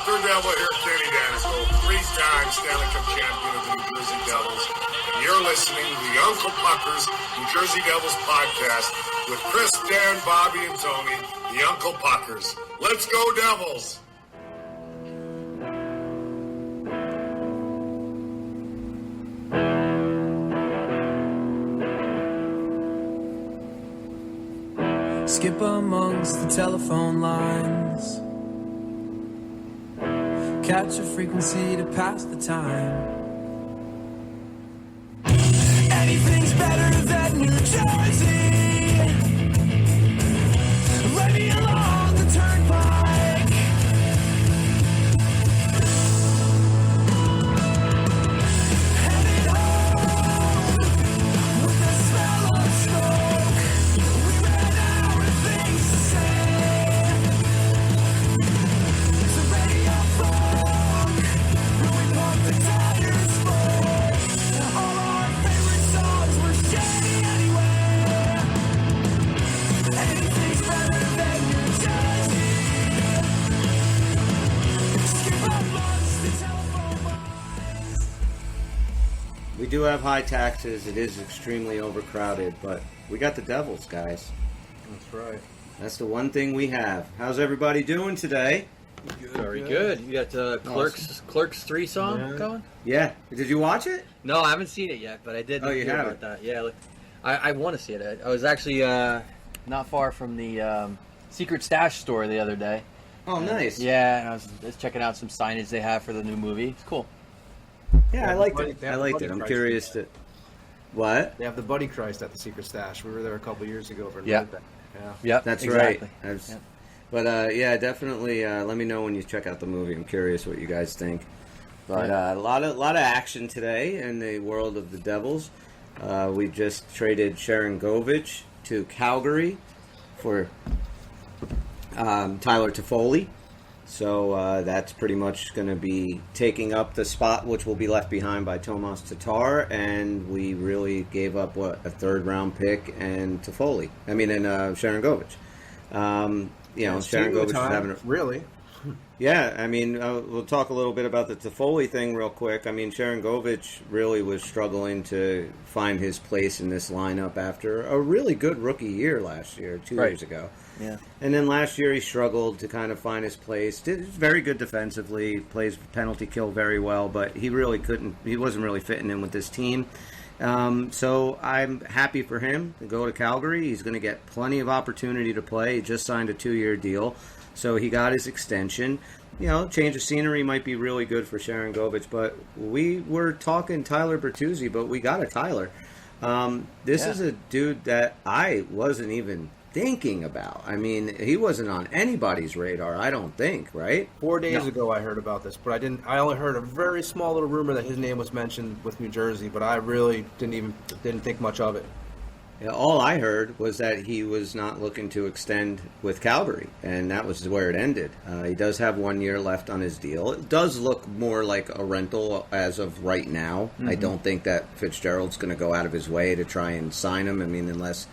Third Devil here, Kenny Danisko, three-time Stanley Cup champion of the New Jersey Devils. And you're listening to the Uncle Puckers New Jersey Devils podcast with Chris, Dan, Bobby, and Tony, the Uncle Puckers. Let's go, Devils! Skip amongst the telephone lines, catch a frequency to pass the time. Anything's better than New Jersey. Let me along the turnpike. Headed home with the smell of smoke. We ran out of things to say. So radio folk, we pump the tires full. All our favorite songs were shitty anyway. Anything's better than New Jersey. Skip amongst the telephone lines. We do have high taxes. It is extremely overcrowded, but we got the Devils, guys. That's right. That's the one thing we have. How's everybody doing today? Very good. You got Clerks 3 song going? Yeah. Did you watch it? No, I haven't seen it yet, but I did Oh, you hear haven't? about that. Yeah, like, I want to see it. I was actually not far from the Secret Stash store the other day. Oh, nice. Yeah, and I was just checking out some signage they have for the new movie. It's cool. Yeah, I liked it. They I have liked Buddy it. I'm Christ curious in to... What? They have the Buddy Christ at the Secret Stash. We were there a couple years ago for Yeah. that. Yeah. Yep, That's exactly. right. Yep. But, yeah, definitely let me know when you check out the movie. I'm curious what you guys think. But a lot of action today in the world of the Devils. We just traded Sharon Govich to Calgary for Tyler Toffoli. So that's pretty much going to be taking up the spot which will be left behind by Tomas Tatar, and we really gave up a third-round pick and Toffoli. I mean, and Sharon Govich. Sharon Govich is having a really. Yeah, I mean, we'll talk a little bit about the Toffoli thing real quick. I mean, Sharon Govich really was struggling to find his place in this lineup after a really good rookie year last year, 2 years ago. Yeah. And then last year he struggled to kind of find his place. Did very good defensively, plays penalty kill very well, but he wasn't really fitting in with this team. So I'm happy for him to go to Calgary. He's going to get plenty of opportunity to play. He just signed a 2-year deal. So he got his extension. Change of scenery might be really good for Sharon Govich, but we were talking Tyler Bertuzzi, but we got a Tyler. This is a dude that I wasn't even thinking about. I mean, he wasn't on anybody's radar, I don't think, right? 4 days ago I heard about this, but I only heard a very small little rumor that his name was mentioned with New Jersey, but I really didn't think much of it. Yeah, all I heard was that he was not looking to extend with Calgary, and that was where it ended. He does have 1 year left on his deal. It does look more like a rental as of right now. I don't think that Fitzgerald's going to go out of his way to try and sign him. I mean, unless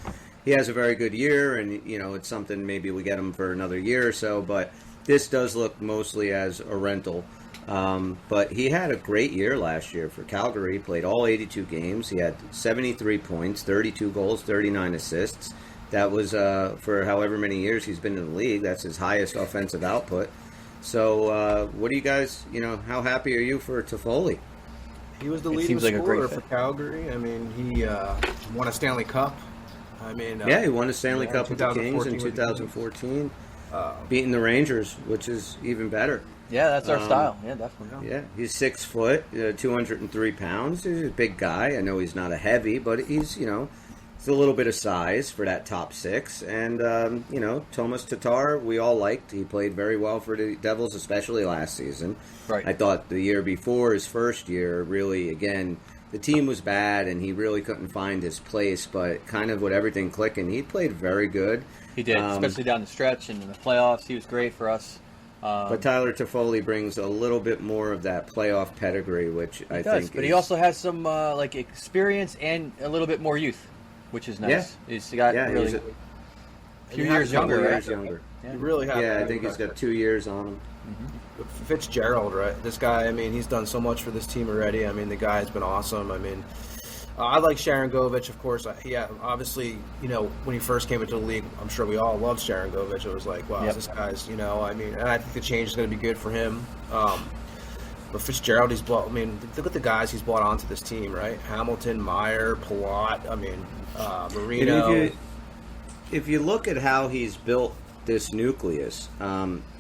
he has a very good year and, it's something maybe we get him for another year or so, but this does look mostly as a rental. But he had a great year last year for Calgary. He played all 82 games. He had 73 points, 32 goals, 39 assists. That was for however many years he's been in the league. That's his highest offensive output. So what do you guys, how happy are you for Toffoli? He was the It leading seems like a great scorer fit. for Calgary. I mean, he won a Stanley Cup. I mean, He won a Stanley Cup with the Kings in 2014 2014, beating the Rangers, which is even better. Yeah, that's our style. Yeah, definitely. Yeah, he's 6 foot, 203 pounds. He's a big guy. I know he's not a heavy, but he's, it's a little bit of size for that top six. And, Tomas Tatar, we all liked. He played very well for the Devils, especially last season. Right. I thought the year before, his first year, really, again, the team was bad and he really couldn't find his place, but kind of with everything clicking, he played very good. He did, especially down the stretch and in the playoffs. He was great for us. But Tyler Toffoli brings a little bit more of that playoff pedigree, which I think. But he also has some experience and a little bit more youth, which is nice. Yeah. He's got really he's a few years younger, couple right? years younger. You really have. Yeah, I think he's got 2 years on him. Fitzgerald, right? This guy, I mean, he's done so much for this team already. I mean, the guy has been awesome. I mean, I like Sharon Govich, of course. Yeah, obviously, when he first came into the league, I'm sure we all loved Sharon Govich. It was like, wow, Yep. this guy's, I mean, and I think the change is going to be good for him. But Fitzgerald, look at the guys he's brought onto this team, right? Hamilton, Meier, Palat, Marino. If you look at how he's built this nucleus,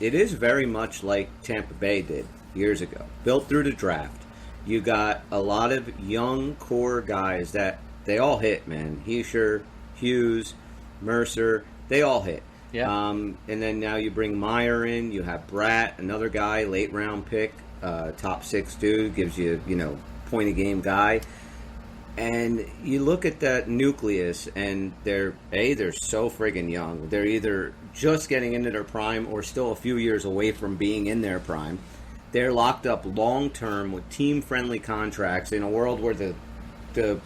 it is very much like Tampa Bay did years ago. Built through the draft. You got a lot of young core guys that they all hit, man. Heischer, Hughes, Mercer, they all hit. Yeah. And then now you bring Meier in. You have Bratt, another guy, late round pick, top 6 dude, gives you, point a game guy. And you look at that nucleus, and they're so friggin' young. They're either just getting into their prime or still a few years away from being in their prime. They're locked up long-term with team-friendly contracts in a world where the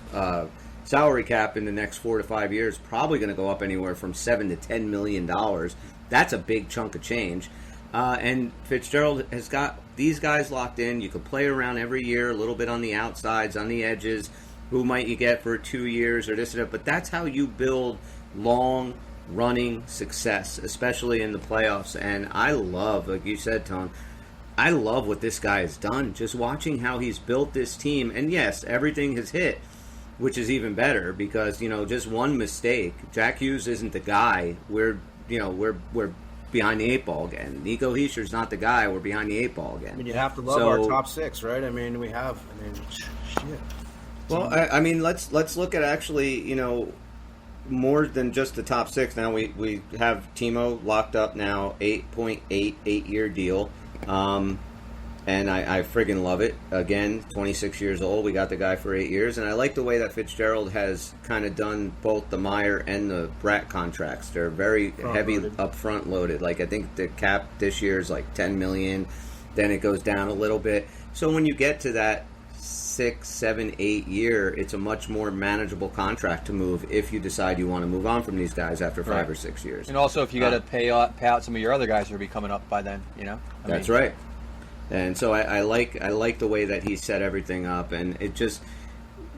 salary cap in the next 4 to 5 years is probably going to go up anywhere from $7 to $10 million. That's a big chunk of change. And Fitzgerald has got these guys locked in. You could play around every year, a little bit on the outsides, on the edges. Who might you get for 2 years or this or that? But that's how you build long-running success, especially in the playoffs. And I love, like you said, Tom, I love what this guy has done. Just watching how he's built this team. And yes, everything has hit, which is even better because, just one mistake. Jack Hughes isn't the guy. We're behind the 8 ball again. Nico Heischer's not the guy. We're behind the 8 ball again. I mean, you have to love our top 6, right? I mean, shit. Well, I mean, let's look at actually, more than just the top 6. Now we have Timo locked up now, 8.8 deal, and I friggin' love it. Again, 26 years old. We got the guy for 8 years, and I like the way that Fitzgerald has kind of done both the Meier and the Bratt contracts. They're very heavy upfront loaded. Like I think the cap this year is like $10 million, then it goes down a little bit. So when you get to that 6, 7, 8 year, it's a much more manageable contract to move if you decide you want to move on from these guys after 5 or 6 years. And also, if you got to pay out some of your other guys who will be coming up by then, That's right. And so I like the way that he set everything up, and it just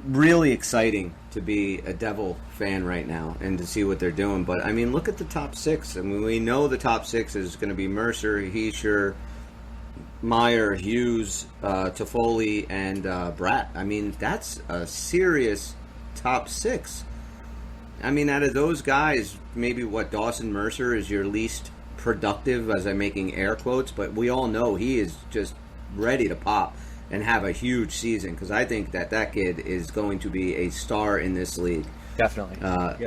really exciting to be a Devil fan right now and to see what they're doing. But I mean, look at the top 6. I mean, we know the top 6 is going to be Mercer, Heischer, Meier, Hughes, Toffoli, and Bratt. I mean, that's a serious top 6. I mean, out of those guys, maybe Dawson Mercer is your least productive, as I'm making air quotes, but we all know he is just ready to pop and have a huge season because I think that kid is going to be a star in this league. Definitely.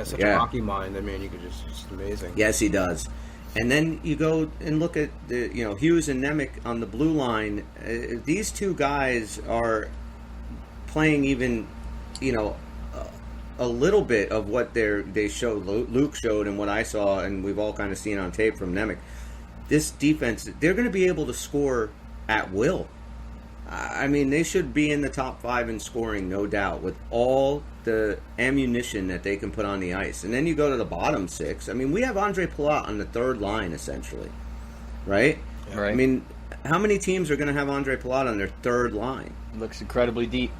Such a hockey mind. I mean, you could just amazing. Yes, he does. And then you go and look at the Hughes and Nemec on the blue line. These two guys are playing even a little bit of what they showed. Luke showed and what I saw, and we've all kind of seen on tape from Nemec. This defense, they're going to be able to score at will. I mean, they should be in the top 5 in scoring, no doubt, with all the ammunition that they can put on the ice. And then you go to the bottom 6. I mean, we have Andre Palat on the 3rd line, essentially. Right? Right. I mean, how many teams are going to have Andre Palat on their 3rd line? Looks incredibly deep.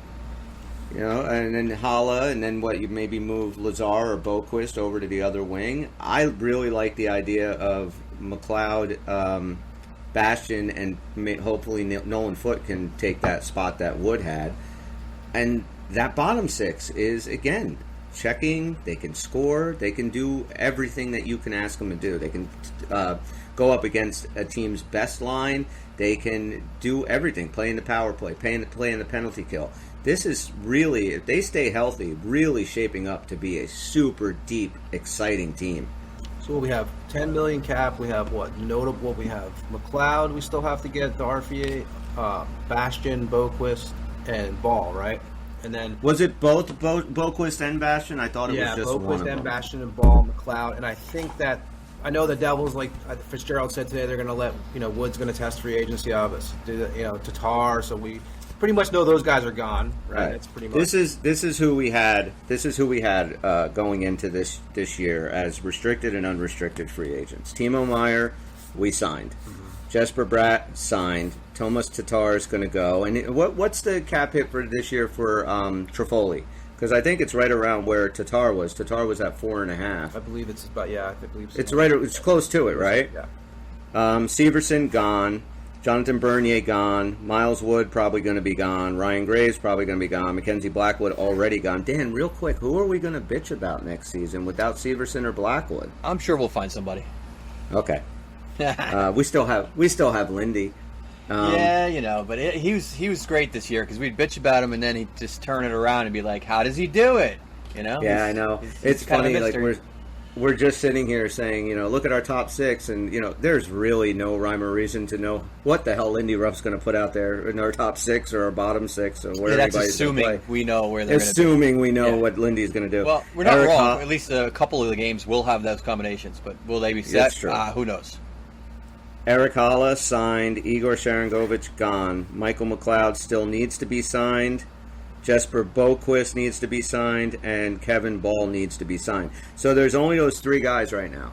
And then Hala, and then you maybe move Lazar or Boquist over to the other wing. I really like the idea of McLeod, Bastion, and hopefully Nolan Foote can take that spot that Wood had. And that bottom 6 is, again, checking. They can score. They can do everything that you can ask them to do. They can go up against a team's best line. They can do everything. Play in the power play. Play in the penalty kill. This is really, if they stay healthy, really shaping up to be a super deep, exciting team. So we have 10 million cap. We have notable. We have McLeod. We still have to get the RFA, Bastion, Boquist, and Ball, right? And then was it both Boquist and Bastion? I thought it was just Boquist one of and them. Bastion and Ball, McLeod, and I think that I know the Devils, like Fitzgerald said today, they're going to let Wood's going to test free agency Tatar. So we pretty much know those guys are gone, right? It's pretty much this is who we had. This is who we had going into this year as restricted and unrestricted free agents. Timo Meier, we signed. Jesper Bratt signed. Thomas Tatar is going to go. And what's the cap hit for this year for Toffoli? Because I think it's right around where Tatar was. Tatar was at 4.5. I believe it's about, I believe so. It's right. It's close to it, right? Yeah. Severson gone. Jonathan Bernier gone. Miles Wood probably going to be gone. Ryan Graves probably going to be gone. Mackenzie Blackwood already gone. Dan, real quick, who are we going to bitch about next season without Severson or Blackwood? I'm sure we'll find somebody. Okay. We still have Lindy. But he was great this year because we'd bitch about him and then he'd just turn it around and be like, "How does he do it?" Yeah, I know. It's funny. Like we're just sitting here saying, look at our top six, and there's really no rhyme or reason to know what the hell Lindy Ruff's going to put out there in our top six or our bottom six or where that's everybody's going to play. assuming we know where they're going to be. Assuming we know what Lindy's going to do. Well, we're not wrong. At least a couple of the games will have those combinations, but will they be set? That's true. Who knows? Eric Holla signed. Igor Sharangovich gone. Michael McLeod still needs to be signed. Jesper Boquist needs to be signed, and Kevin Ball needs to be signed. So there's only those three guys right now.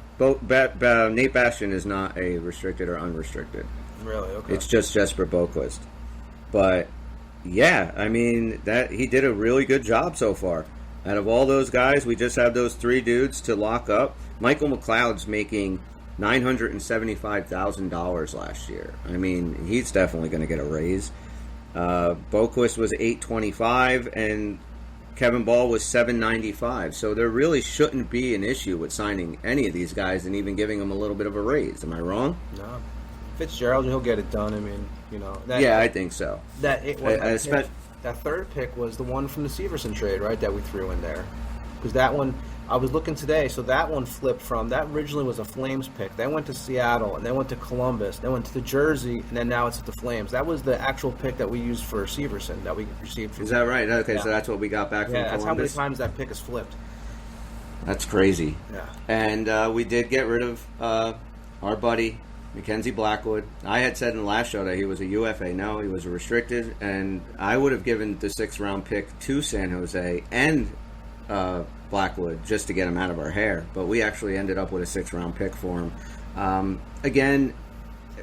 Nate Bastian is not a restricted or unrestricted. Really? Okay. It's just Jesper Boquist. But yeah, I mean that he did a really good job so far. Out of all those guys, we just have those three dudes to lock up. Michael McLeod's making $975,000 last year. I mean, he's definitely going to get a raise. Boquist was $825 and Kevin Ball was $795. So there really shouldn't be an issue with signing any of these guys and even giving them a little bit of a raise. Am I wrong? No. Fitzgerald, he'll get it done. I mean, I think so. That third pick was the one from the Severson trade, right? That we threw in there, because that one. I was looking today, so that one flipped from, that originally was a Flames pick. Then went to Seattle, and then went to Columbus, then went to the Jersey, and then now it's at the Flames. That was the actual pick that we used for Severson that we received from. Is that right? Okay, so that's what we got back from Columbus. That's how many times that pick is flipped. That's crazy. Yeah. And we did get rid of our buddy, Mackenzie Blackwood. I had said in the last show that he was a UFA. No, he was a restricted, and I would have given the 6th-round pick to San Jose and Blackwood just to get him out of our hair, but we actually ended up with a 6th-round pick for him. Again,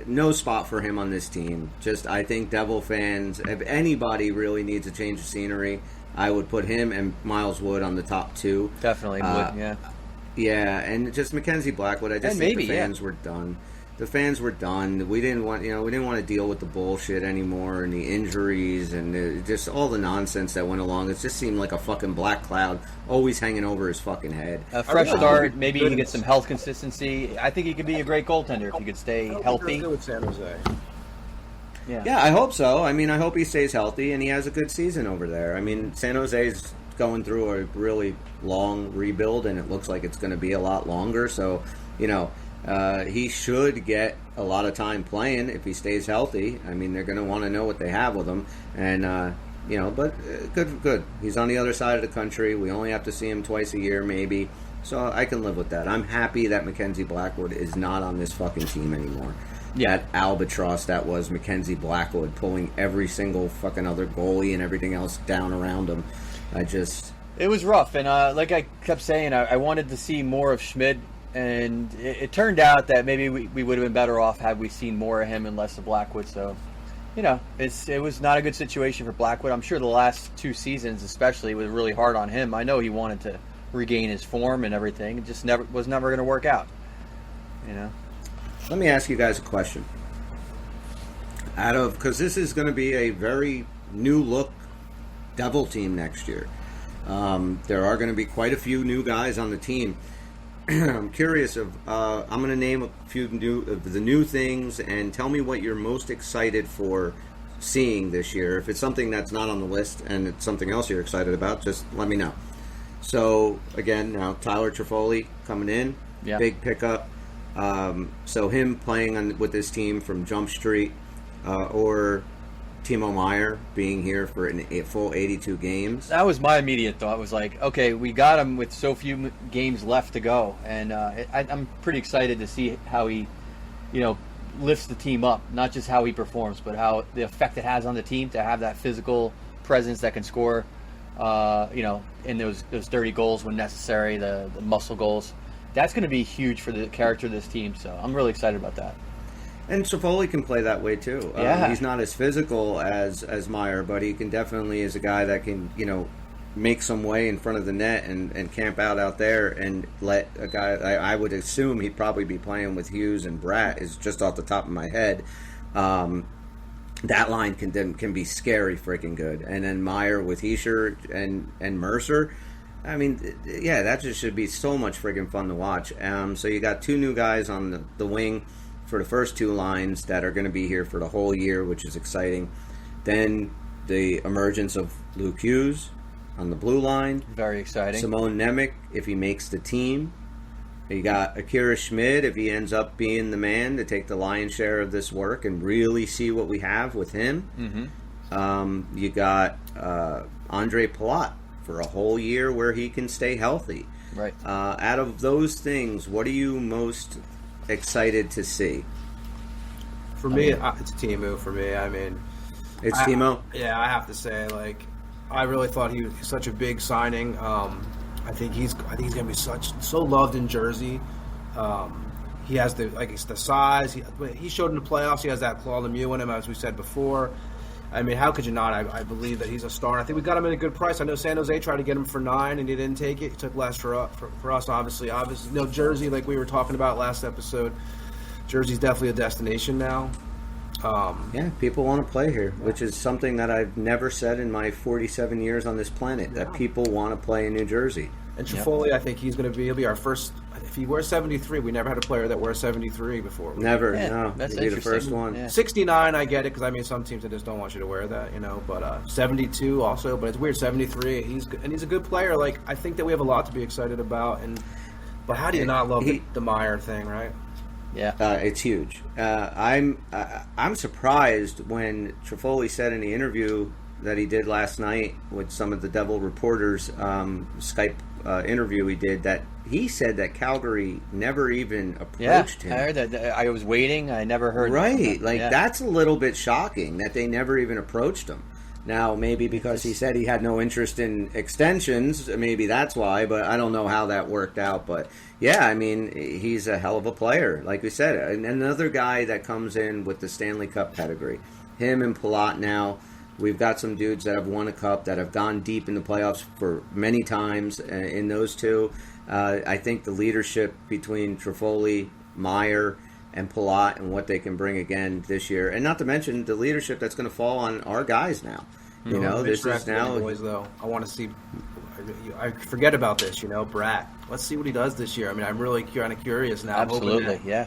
no spot for him on this team. Just, I think Devil fans, if anybody really needs a change of scenery, I would put him and Miles Wood on the top two. Definitely would, yeah. Yeah, and just Mackenzie Blackwood. I just think the fans were done. The fans were done. We didn't want to deal with the bullshit anymore and the injuries and just all the nonsense that went along. It just seemed like a fucking black cloud always hanging over his fucking head. A fresh start, maybe he can get some health consistency. I think he could be a great goaltender if he could stay healthy. Good with San Jose. Yeah, I hope so. I mean, I hope he stays healthy and he has a good season over there. I mean, San Jose's going through a really long rebuild, and it looks like it's going to be a lot longer. So, he should get a lot of time playing if he stays healthy. I mean, they're going to want to know what they have with him. And, but good. He's on the other side of the country. We only have to see him twice a year, maybe. So I can live with that. I'm happy that Mackenzie Blackwood is not on this fucking team anymore. Yeah. That albatross that was Mackenzie Blackwood, pulling every single fucking other goalie and everything else down around him. It was rough. And like I kept saying, I wanted to see more of Schmid. And it turned out that maybe we would have been better off had we seen more of him and less of Blackwood. So, it was not a good situation for Blackwood. I'm sure the last 2 seasons especially was really hard on him. I know he wanted to regain his form and everything. It just was never going to work out. Let me ask you guys a question. Because this is going to be a very new look Devil team next year. There are going to be quite a few new guys on the team. I'm curious I'm going to name a few of the new things and tell me what you're most excited for seeing this year. If it's something that's not on the list and it's something else you're excited about, just let me know. So again, now Tyler Toffoli coming in, big pickup. So him playing with this team from Jump Street, or Timo Meier being here for a full 82 games. That was my immediate thought. It was like, okay, we got him with so few games left to go, and I'm pretty excited to see how he, lifts the team up. Not just how he performs, but how the effect it has on the team to have that physical presence that can score, in those dirty goals when necessary, the muscle goals. That's going to be huge for the character of this team. So I'm really excited about that. And Toffoli can play that way too. Yeah. He's not as physical as Meier, but he can definitely is a guy that can, make some way in front of the net and camp out there and let a guy. I would assume he'd probably be playing with Hughes and Bratt. Is just off the top of my head. That line can be scary freaking good. And then Meier with Heischer and Mercer. I mean, yeah, that just should be so much freaking fun to watch. So you got two new guys on the wing for the first two lines that are going to be here for the whole year, which is exciting. Then the emergence of Luke Hughes on the blue line. Very exciting. Simone Nemec, if he makes the team. You got Akira Schmid, if he ends up being the man to take the lion's share of this work and really see what we have with him. Mm-hmm. You got Andre Palat for a whole year where he can stay healthy. Right. Out of those things, what are you most excited to see? For me, it's Timo. For me, I mean, it's Timo. Yeah, I have to say, I really thought he was such a big signing. I think he's going to be so loved in Jersey. He has the size. He showed in the playoffs. He has that Claude Lemieux in him, as we said before. I mean, how could you not? I believe that he's a star. I think we got him at a good price. I know San Jose tried to get him for $9 and he didn't take it. He took less for us, obviously. Jersey, like we were talking about last episode, Jersey's definitely a destination now. Yeah, people want to play here, which is something that I've never said in my 47 years on this planet, that people want to play in New Jersey. And Toffoli, I think he'll be our first. If he wears 73, we never had a player that wears 73 before. Never, Yeah, no. that's He'll be the first one. Yeah. 69, I get it, because I mean, some teams that just don't want you to wear that, But 72 also, but it's weird. 73, he's a good player. I think that we have a lot to be excited about. But how do you not love the Meier thing, right? Yeah. It's huge. I'm surprised when Toffoli said in the interview that he did last night with some of the Devil reporters, Skype interview he did, that he said that Calgary never even approached him. I heard that. I was waiting. I never heard. Right. That's a little bit shocking that they never even approached him. Now, maybe because he said he had no interest in extensions, maybe that's why, but I don't know how that worked out. But, yeah, I mean, he's a hell of a player, like we said. And another guy that comes in with the Stanley Cup pedigree. Him and Palat now. We've got some dudes that have won a cup, that have gone deep in the playoffs for many times in those two. I think the leadership between Toffoli, Meier, and Palat and what they can bring again this year. And not to mention the leadership that's going to fall on our guys now. This is now... Boys, though. I want to see... I forget about this, Bratt. Let's see what he does this year. I mean, I'm really kind of curious now. Absolutely,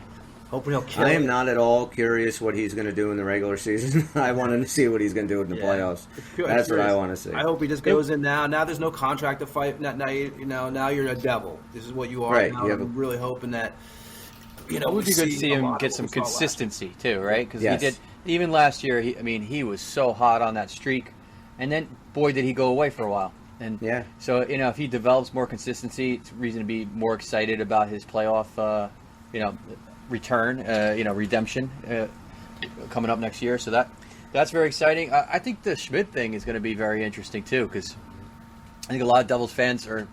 Hoping he'll kill I am it. not at all curious what he's going to do in the regular season. I want to see what he's going to do in the playoffs. That's what I want to see. I hope he just goes in now. Now there's no contract to fight. Now you're a devil. This is what you are. Right. Now. I'm really hoping that it would be good to see him get some consistency too, right? Because he did even last year. He was so hot on that streak, and then boy did he go away for a while. And so if he develops more consistency, it's reason to be more excited about his playoff, return, redemption coming up next year. So that's very exciting. I think the Schmidt thing is going to be very interesting too, because I think a lot of Devils fans are,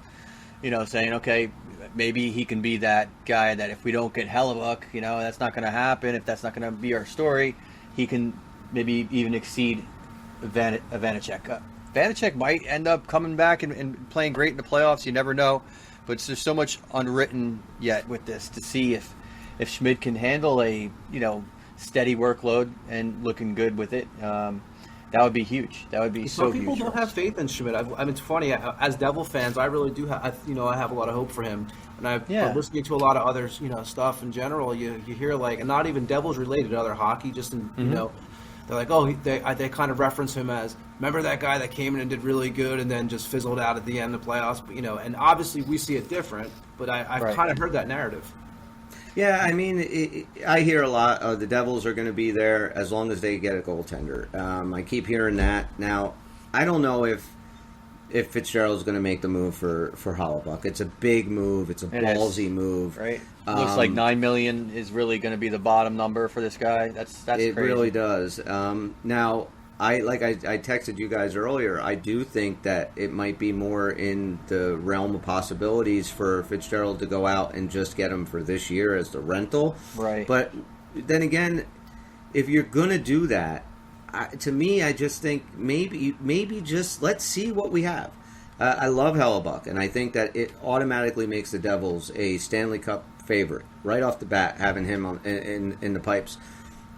saying, okay, maybe he can be that guy that if we don't get Hellebuck, that's not going to happen. If that's not going to be our story, he can maybe even exceed Vanacek. Vanacek might end up coming back and playing great in the playoffs. You never know. But there's so much unwritten yet with this to see if Schmid can handle a steady workload and looking good with it. That would be huge. That would be so huge. Some people don't have faith in Schmid. I mean, it's funny. As Devil fans, I really do. I have a lot of hope for him. And I'm listening to a lot of other stuff in general. You hear and not even Devils related, other hockey. Just in they're like, oh, they kind of reference him as, remember that guy that came in and did really good and then just fizzled out at the end of the playoffs. But, and obviously we see it different. But I've kind of heard that narrative. Yeah, I mean, I hear a lot. The Devils are going to be there as long as they get a goaltender. I keep hearing that. Now, I don't know if Fitzgerald's going to make the move for Hellebuck. It's a big move. It's a ballsy move. Right. Looks like $9 million is really going to be the bottom number for this guy. That's it. Crazy. Really does. Now, I texted you guys earlier. I do think that it might be more in the realm of possibilities for Fitzgerald to go out and just get him for this year as the rental. Right. But then again, if you're going to do that, to me, I just think maybe just let's see what we have. I love Hellebuck, and I think that it automatically makes the Devils a Stanley Cup favorite right off the bat, having him in the pipes.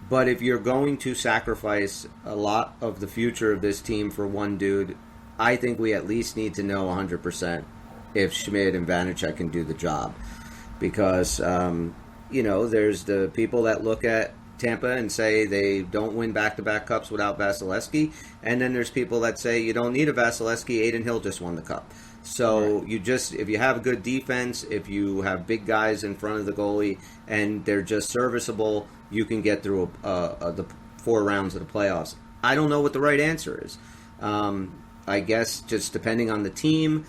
But if you're going to sacrifice a lot of the future of this team for one dude, I think we at least need to know 100% if Schmid and Vanacek can do the job. Because, there's the people that look at Tampa and say they don't win back-to-back cups without Vasilevsky, and then there's people that say you don't need a Vasilevsky. Aiden Hill just won the cup. So if you have a good defense, if you have big guys in front of the goalie, and they're just serviceable, you can get through the 4 rounds of the playoffs. I don't know what the right answer is. I guess just depending on the team,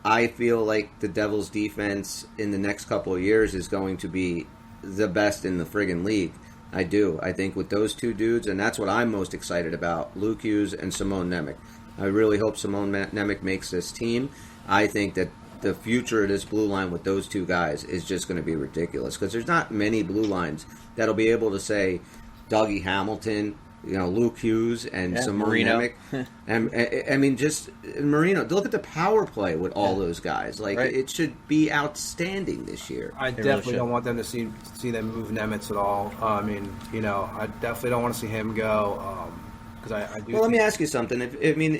I feel like the Devils' defense in the next couple of years is going to be the best in the friggin' league. I do. I think with those two dudes, and that's what I'm most excited about, Luke Hughes and Simone Nemec. I really hope Simone Nemec makes this team. I think that the future of this blue line with those two guys is just going to be ridiculous because there's not many blue lines that'll be able to say Dougie Hamilton, Luke Hughes and Simone Nemec. And I mean, just Marino. Look at the power play with all those guys. It should be outstanding this year. I definitely don't want them to see them move Nemitz at all. I definitely don't want to see him go. Because I do. Well, let me ask you something.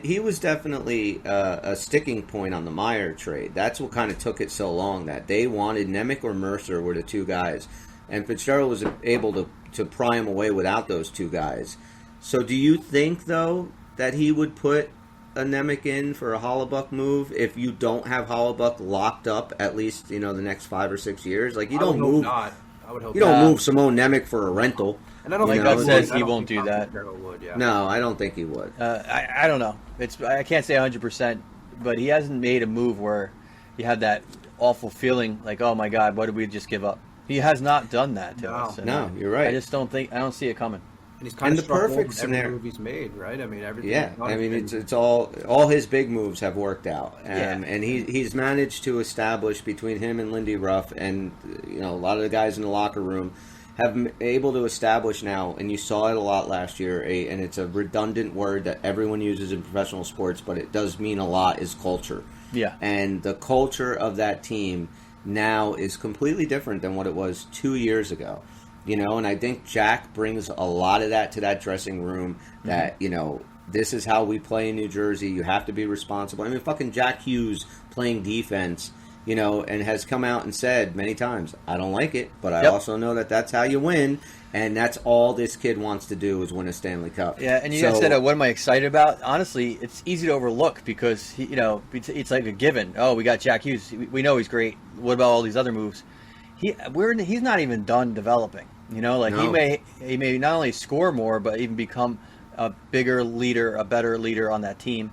He was definitely a sticking point on the Meier trade. That's what kind of took it so long that they wanted Nemec or Mercer were the two guys, and Fitzgerald was able to pry him away without those two guys. So do you think, though, that he would put a Nemec in for a Hellebuck move if you don't have Hellebuck locked up at least, the next 5 or 6 years? Like, you don't move. I would hope you don't move Simone Nemec for a rental. And I don't think that says he won't do that. Would, yeah. No, I don't think he would. I don't know. I can't say 100%, but he hasn't made a move where you have that awful feeling like, oh my God, what did we just give up? He has not done that to us. No, you're right. I just don't see it coming. And he's kind of the perfect scenario. Every move he's made, right? I mean, everything. Yeah, it's all his big moves have worked out, and he's managed to establish between him and Lindy Ruff, and a lot of the guys in the locker room have been able to establish now, and you saw it a lot last year. And it's a redundant word that everyone uses in professional sports, but it does mean a lot. Is culture. Yeah, and the culture of that team now is completely different than what it was 2 years ago. And I think Jack brings a lot of that to that dressing room that, this is how we play in New Jersey. You have to be responsible. I mean, fucking Jack Hughes playing defense, and has come out and said many times, I don't like it, but I also know that that's how you win. And that's all this kid wants to do is win a Stanley Cup. Yeah, and you guys said, what am I excited about? Honestly, it's easy to overlook because, it's like a given. Oh, we got Jack Hughes. We know he's great. What about all these other moves? He's not even done developing. No. He may not only score more, but even become a bigger leader, a better leader on that team.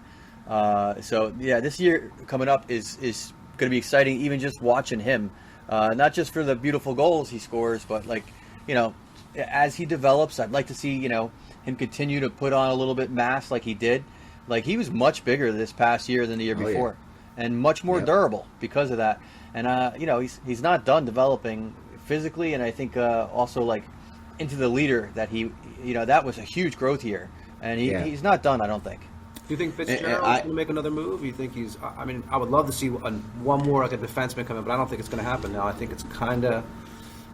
This year coming up is going to be exciting. Even just watching him, not just for the beautiful goals he scores, but as he develops, I'd like to see him continue to put on a little bit mass like he did. Like he was much bigger this past year than the year before, and much more durable because of that. And he's not done developing physically, and I think also into the leader that he that was a huge growth year, and he's not done. I don't think. Do you think Fitzgerald's going to make another move? You think he's? I mean, I would love to see one more like a defenseman come in, but I don't think it's going to happen now. I think it's we're kind of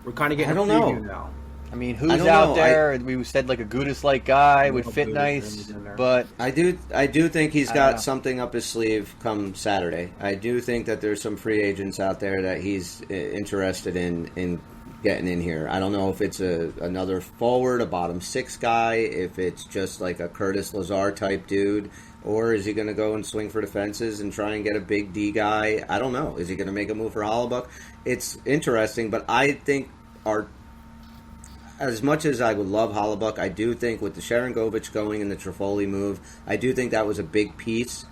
getting. I don't know now. I mean, who's out there? We said a Gudis-like guy would fit nice, but I do think he's got something up his sleeve come Saturday. I do think that there's some free agents out there that he's interested in getting in here. I don't know if it's another forward, a bottom 6 guy, if it's just like a Curtis Lazar type dude, or is he going to go and swing for the fences and try and get a big D guy? I don't know. Is he going to make a move for Hellebuck? It's interesting, but I think as much as I would love Hellebuck, I do think with the Sharangovich going and the Toffoli move, I do think that was a big piece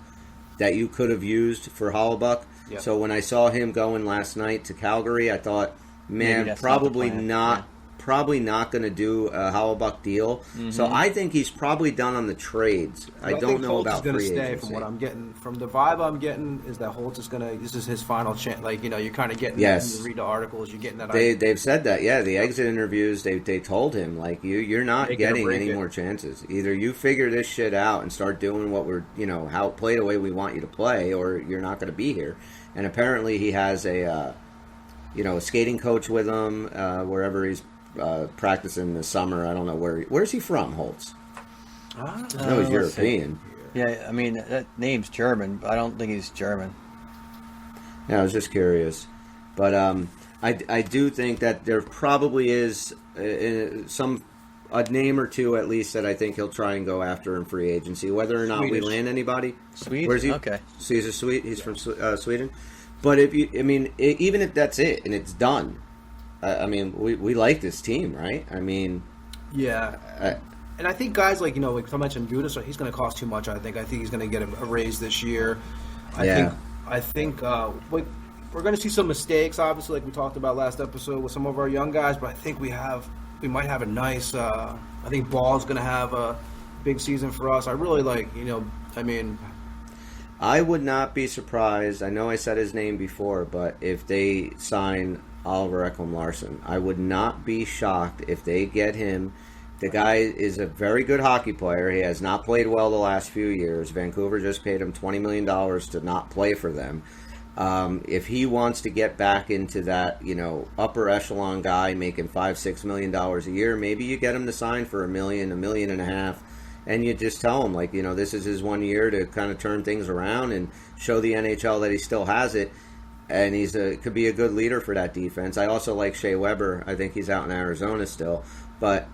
that you could have used for Hellebuck. So when I saw him going last night to Calgary, I thought, man, probably not probably not going to do a Hauebuck deal. So I think he's probably done on the trades. I don't think know Holtz about is gonna free stay. agency. From what I'm getting, from the vibe I'm getting, is that Holtz is gonna. This is his final chance. Like, you're kind of getting. Yes. When you read the articles, you're getting that. They've said that, yeah. The exit interviews, they told him, like, you're not Make it or getting break any it. more chances. Either you figure this shit out and start doing what we're, play the way we want you to play, or you're not going to be here. And apparently he has a skating coach with him wherever he's practicing this summer. I don't know where's he from, Holtz? I know he's Let's see. European. Yeah, I mean, that name's German, but I don't think he's German. Yeah, I was just curious. But I do think that there probably is a name or two at least that I think he'll try and go after in free agency. Whether or not we Swedish. land anybody. Sweden? Where's he? Okay. So he's he's from Sweden. But even if that's it and it's done, we like this team, right? Yeah. And I think guys like, like I mentioned Buda, he's going to cost too much, I think. I think he's going to get a raise this year. I think we're going to see some mistakes, obviously, like we talked about last episode with some of our young guys, but I think we might have a nice, I think Ball's going to have a big season for us. I really like, I would not be surprised. I know I said his name before, but if they sign Oliver Ekholm-Larsson, I would not be shocked if they get him. The guy is a very good hockey player. He has not played well the last few years. Vancouver just paid him $20 million to not play for them. If he wants to get back into that, upper echelon guy making $5-6 million a year, maybe you get him to sign for $1 million, $1.5 million. And you just tell him, like, this is his 1 year to kind of turn things around and show the NHL that he still has it. And could be a good leader for that defense. I also like Shea Weber. I think he's out in Arizona still. But,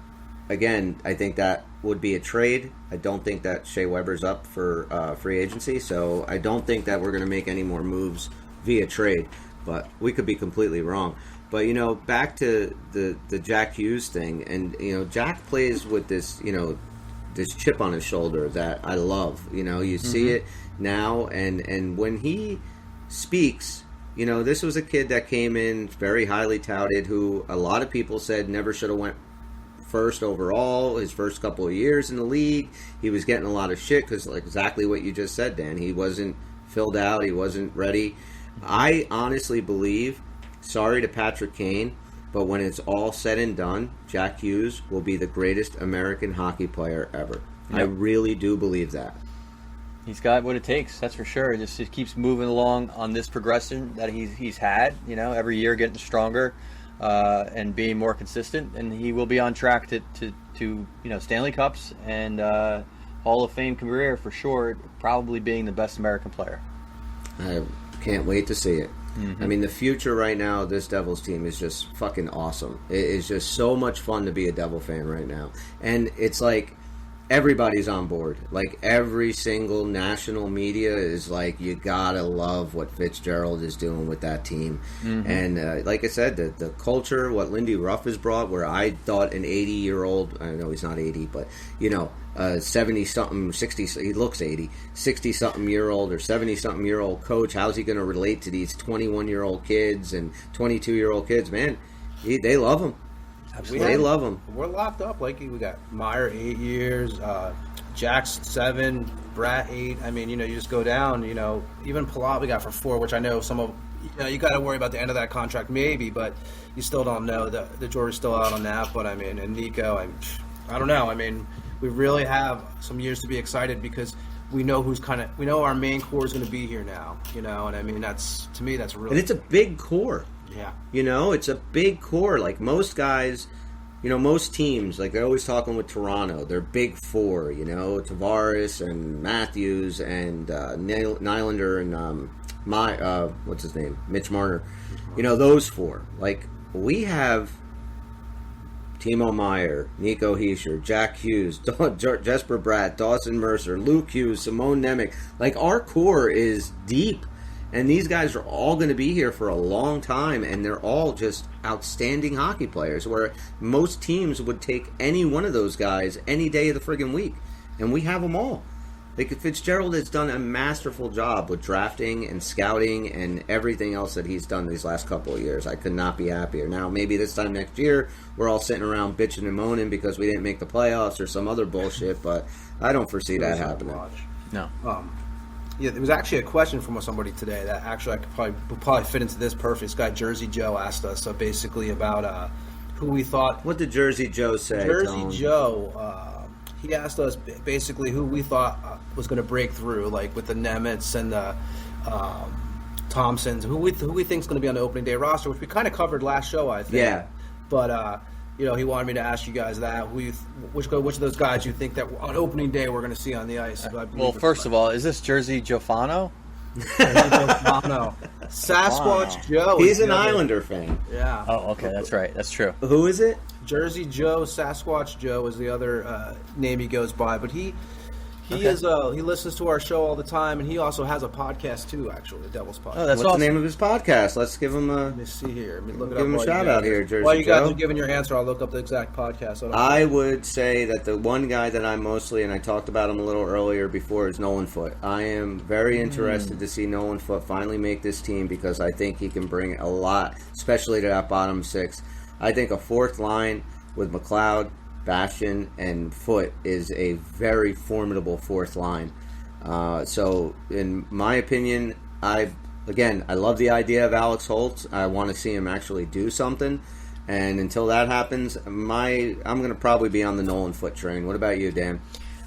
again, I think that would be a trade. I don't think that Shea Weber's up for free agency. So I don't think that we're going to make any more moves via trade. But we could be completely wrong. But, back to the Jack Hughes thing. And, Jack plays with this, this chip on his shoulder that I love. You see it now, and when he speaks, this was a kid that came in very highly touted, who a lot of people said never should have went first overall his first couple of years in the league. He was getting a lot of shit because, like, exactly what you just said, Dan. He wasn't filled out. He wasn't ready. I honestly believe, sorry to Patrick Kane, but when it's all said and done, Jack Hughes will be the greatest American hockey player ever. Yep. I really do believe that. He's got what it takes, that's for sure. It just keeps moving along on this progression that he's had, every year getting stronger and being more consistent. And he will be on track to Stanley Cups and Hall of Fame career for sure, probably being the best American player. I can't wait to see it. The future right now of this Devils team is just fucking awesome. It is just so much fun to be a Devil fan right now. And it's like everybody's on board. Like, every single national media is like, you gotta love what Fitzgerald is doing with that team. And like I said, the culture, what Lindy Ruff has brought, where I thought an 80-year-old, I know he's not 80, but 70-something, 60, he looks 80, 60-something-year-old or 70-something-year-old coach, how's he going to relate to these 21-year-old kids and 22-year-old kids? Man, they love him. They love him. We're locked up. Like, we got Meier 8 years, Jack's 7, Bratt 8. You just go down. Even Palat we got for 4, which I know some of. You got to worry about the end of that contract, maybe, but you still don't know. The jury's still out on that. But and Nico, I don't know. We really have some years to be excited because we know we know our main core is going to be here now. And that's, to me, that's really. And it's a big core. Yeah. It's a big core. Like, most guys, most teams, like, they're always talking with Toronto. They're big four, Tavares and Matthews and Nylander and what's his name? Mitch Marner. Those four. Like, we have Timo Meier, Nico Hischier, Jack Hughes, Jesper Bratt, Dawson Mercer, Luke Hughes, Simone Nemec. Like, our core is deep. And these guys are all going to be here for a long time, and they're all just outstanding hockey players, where most teams would take any one of those guys any day of the friggin' week. And we have them all. Like Fitzgerald has done a masterful job with drafting and scouting and everything else that he's done these last couple of years. I could not be happier. Now, maybe this time next year, we're all sitting around bitching and moaning because we didn't make the playoffs or some other bullshit, but I don't foresee that happening. No. Yeah, there was actually a question from somebody today that actually would probably fit into this perfect. This guy Jersey Joe asked us basically about who we thought. What did Jersey Joe say? Jersey Joe, he asked us basically who we thought was going to break through, like with the Nemets and the Thompsons. Who we think is going to be on the opening day roster, which we kind of covered last show, I think. Yeah. But he wanted me to ask you guys that. Which of those guys you think that on opening day we're going to see on the ice? Well, first of all, is this Jersey Jofano? Sasquatch Joe. He's an Islander fan. Yeah. Oh, okay, that's right. That's true. Who is it? Jersey Joe, Sasquatch Joe is the other name he goes by, but he is he listens to our show all the time, and he also has a podcast too. Actually, the Devil's Podcast. Oh, that's What's awesome. the name of his podcast? Let's give him a. Let me see here. Let me look it up. Give him a shout out here, Jersey While you guys Joe. are giving your answer, I'll look up the exact podcast. I would say that the one guy that I'm mostly, and I talked about him a little earlier before, is Nolan Foote. I am very interested to see Nolan Foote finally make this team because I think he can bring a lot, especially to that bottom six. I think a fourth line with McLeod, Bastian, and Foote is a very formidable fourth line. So, in my opinion, I love the idea of Alex Holtz. I want to see him actually do something. And until that happens, I'm going to probably be on the Nolan Foote train. What about you, Dan?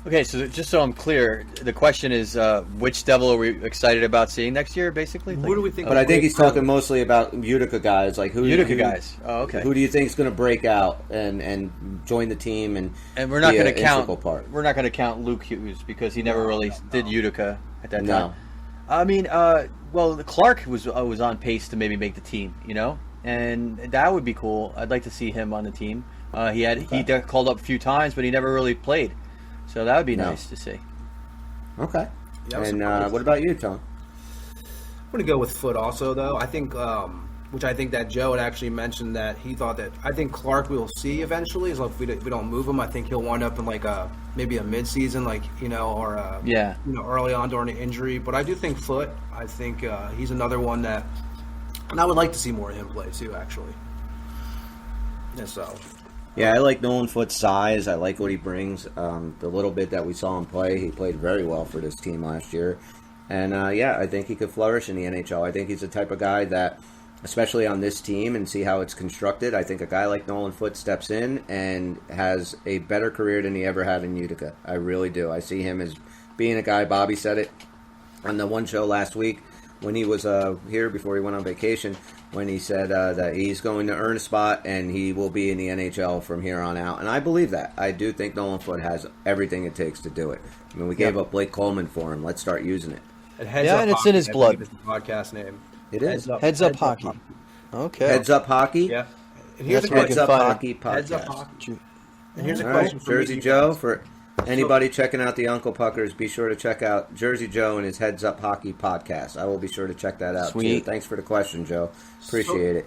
Okay, so just so I'm clear, the question is, which Devil are we excited about seeing next year, basically? Who do we think? But I think he's talking mostly about Utica guys. Like Utica guys. Oh, okay. Who do you think is going to break out and join the team and we're not be going an to count. integral part? We're not going to count Luke Hughes because he never really did Utica at that No. time. I mean, Clark was on pace to maybe make the team, and that would be cool. I'd like to see him on the team. He got called up a few times, but he never really played. So that would be nice to see. Okay. Yeah, And what about you, Tom? I'm going to go with Foote also, though. I think, which I think that Joe had actually mentioned that he thought that I think Clark we'll see eventually. As long as we don't move him, I think he'll wind up in maybe a mid-season, or early on during an injury. But I do think Foote. I think he's another one that, and I would like to see more of him play too, actually. And so. Yeah, I like Nolan Foote's size. I like what he brings. The little bit that we saw him play, he played very well for this team last year. And, I think he could flourish in the NHL. I think he's the type of guy that, especially on this team and see how it's constructed, I think a guy like Nolan Foote steps in and has a better career than he ever had in Utica. I really do. I see him as being a guy, Bobby said it on the one show last week when he was here before he went on vacation, when he said that he's going to earn a spot and he will be in the NHL from here on out. And I believe that. I do think Nolan Foote has everything it takes to do it. I mean, we gave up Blake Coleman for him. Let's start using it. And it's in his blood. I believe is the podcast name. It is. Heads Up Hockey. Okay. Heads Up Hockey? Yeah. And here's a That's where you Heads can Up find it. Hockey podcast. Heads Up Hockey. And here's a All right, question for Jersey you Joe, guys. for anybody checking out the Uncle Puckers, be sure to check out Jersey Joe and his Heads Up Hockey podcast. I will be sure to check that out, Sweet. too. Thanks for the question, Joe. Appreciate it.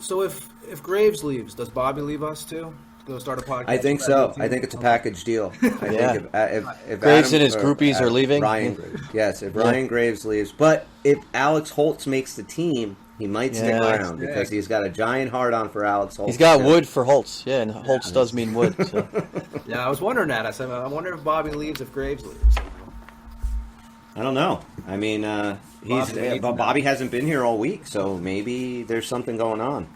So if Graves leaves, does Bobby leave us too? Go start a podcast? I think so. I think it's a package deal. I think if Graves Adam, and his groupies are leaving? Ryan Graves. Yes, if Ryan Graves leaves. But if Alex Holtz makes the team, he might stick around because he's got a giant hard-on for Alex Holtz. He's got wood for Holtz. Yeah, and Holtz does mean wood. So. Yeah, I was wondering that. I said, I wonder if Bobby leaves, if Graves leaves. I don't know. I mean, Bobby hasn't been here all week, so maybe there's something going on.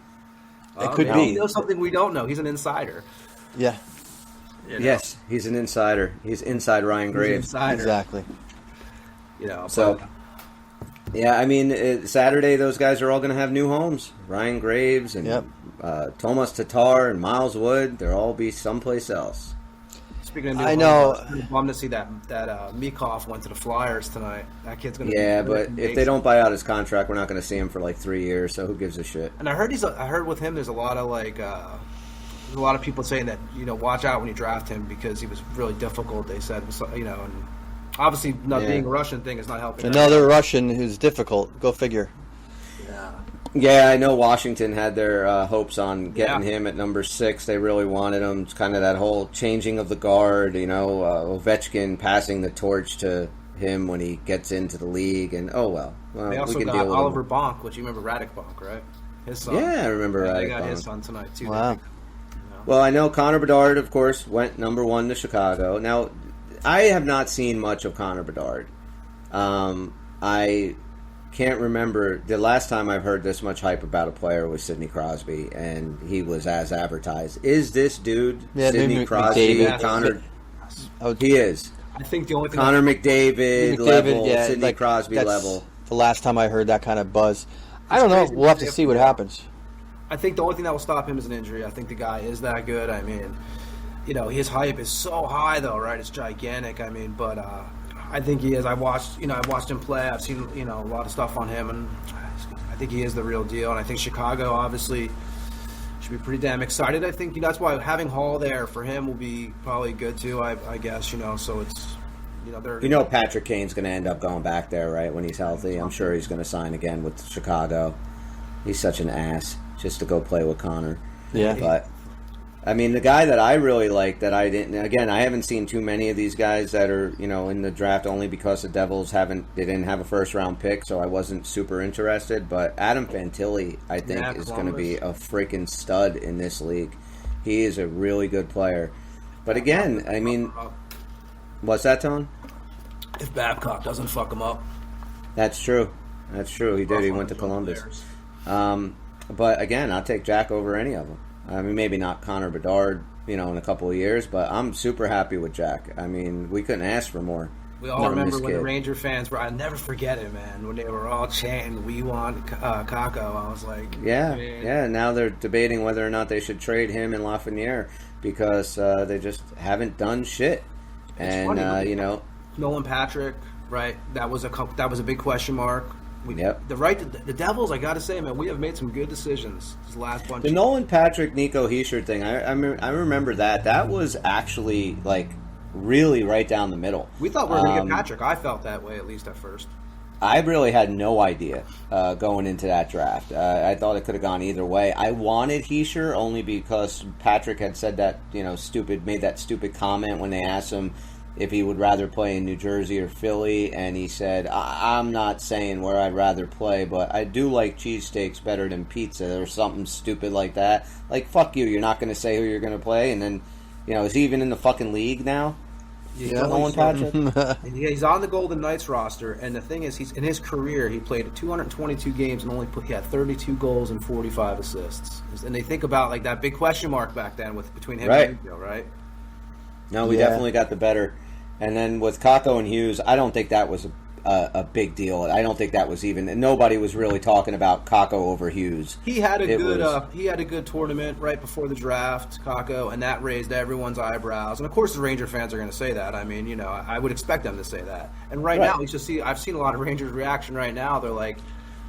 It could Maybe be. He knows something we don't know. He's an insider. Yeah, Yes, he's an insider. He's inside Ryan He's an Graves. insider. exactly. So, yeah, I mean, Saturday those guys are all going to have new homes. Ryan Graves and Tomas Tatar and Miles Wood, they'll all be someplace else. Speaking of new I know. homes, I'm bummed to see that Mikov went to the Flyers tonight. That kid's going to Yeah, but if they don't buy out his contract, we're not going to see him for like 3 years, so who gives a shit? And I heard with him, there's a lot of there's a lot of people saying that watch out when you draft him because he was really difficult. They said and obviously not being a Russian thing is not helping. Another Russian who's difficult. Go figure. Yeah, I know Washington had their hopes on getting him at number 6. They really wanted him. It's kind of that whole changing of the guard, Ovechkin passing the torch to him when he gets into the league, and they also we can got deal with Oliver him. Bonk, which you remember Radek Bonk, right? His son. Yeah, I remember They Radek got his Bonk. son tonight too. Wow. Well, I know Connor Bedard, of course, went number 1 to Chicago. Now, I have not seen much of Connor Bedard. I can't remember the last time I've heard this much hype about a player was Sidney Crosby, and he was as advertised. Is this dude Sidney Crosby? McDavid. Connor, Oh, he is. I think the only thing Connor McDavid level, Sidney like, Crosby that's level. The last time I heard that kind of buzz. I don't know. crazy We'll have to if- see what happens. I think the only thing that will stop him is an injury. I think the guy is that good. I mean, his hype is so high though, right? It's gigantic. I mean, but I think he is. I've watched him play. I've seen, a lot of stuff on him, and I think he is the real deal. And I think Chicago obviously should be pretty damn excited. I think that's why having Hall there for him will be probably good too. I guess so it's. They're Patrick Kane's going to end up going back there, right, when he's healthy. I'm sure he's going to sign again with Chicago. He's such an ass just to go play with Connor. Yeah. But, I mean, the guy that I really like that I didn't... Again, I haven't seen too many of these guys that are, in the draft only because the Devils didn't have a first-round pick, so I wasn't super interested. But Adam Fantilli, I think, is going to be a freaking stud in this league. He is a really good player. But again, I mean... What's that, Tone? If Babcock doesn't fuck him up. That's true. He did. He went to Columbus. But again, I'll take Jack over any of them. I mean, maybe not Connor Bedard, in a couple of years, but I'm super happy with Jack. I mean, we couldn't ask for more. We all remember when the Ranger fans were, I'll never forget it, man, when they were all chanting, "We want Kakko." I was like, yeah. Now they're debating whether or not they should trade him and Lafreniere because they just haven't done shit. And funny, Nolan Patrick, right? That was a big question mark. The Devils, I got to say, man, we have made some good decisions this last bunch. The Nolan Patrick, Nico Hischier thing, I remember that. That was actually like really right down the middle. We thought we were going to get Patrick. I felt that way at least at first. I really had no idea going into that draft. I thought it could have gone either way. I wanted Hischier only because Patrick had said that, made that stupid comment when they asked him if he would rather play in New Jersey or Philly, and he said, I'm not saying where I'd rather play, but I do like cheesesteaks better than pizza, or something stupid like that. Like, fuck you, you're not going to say who you're going to play, and then, is he even in the fucking league now? Yeah, Nolan Patrick? He's on the Golden Knights roster, and the thing is, he's in his career, he played 222 games and he had 32 goals and 45 assists. And they think about like that big question mark back then between him and Hughes, right? No, we definitely got the better. And then with Kakko and Hughes, I don't think that was a big deal. I don't think that was even. Nobody was really talking about Kakko over Hughes. He had a good tournament right before the draft, Kakko, and that raised everyone's eyebrows. And of course, the Ranger fans are going to say that. I mean, I would expect them to say that. And right now, I've seen a lot of Rangers reaction right now. They're like,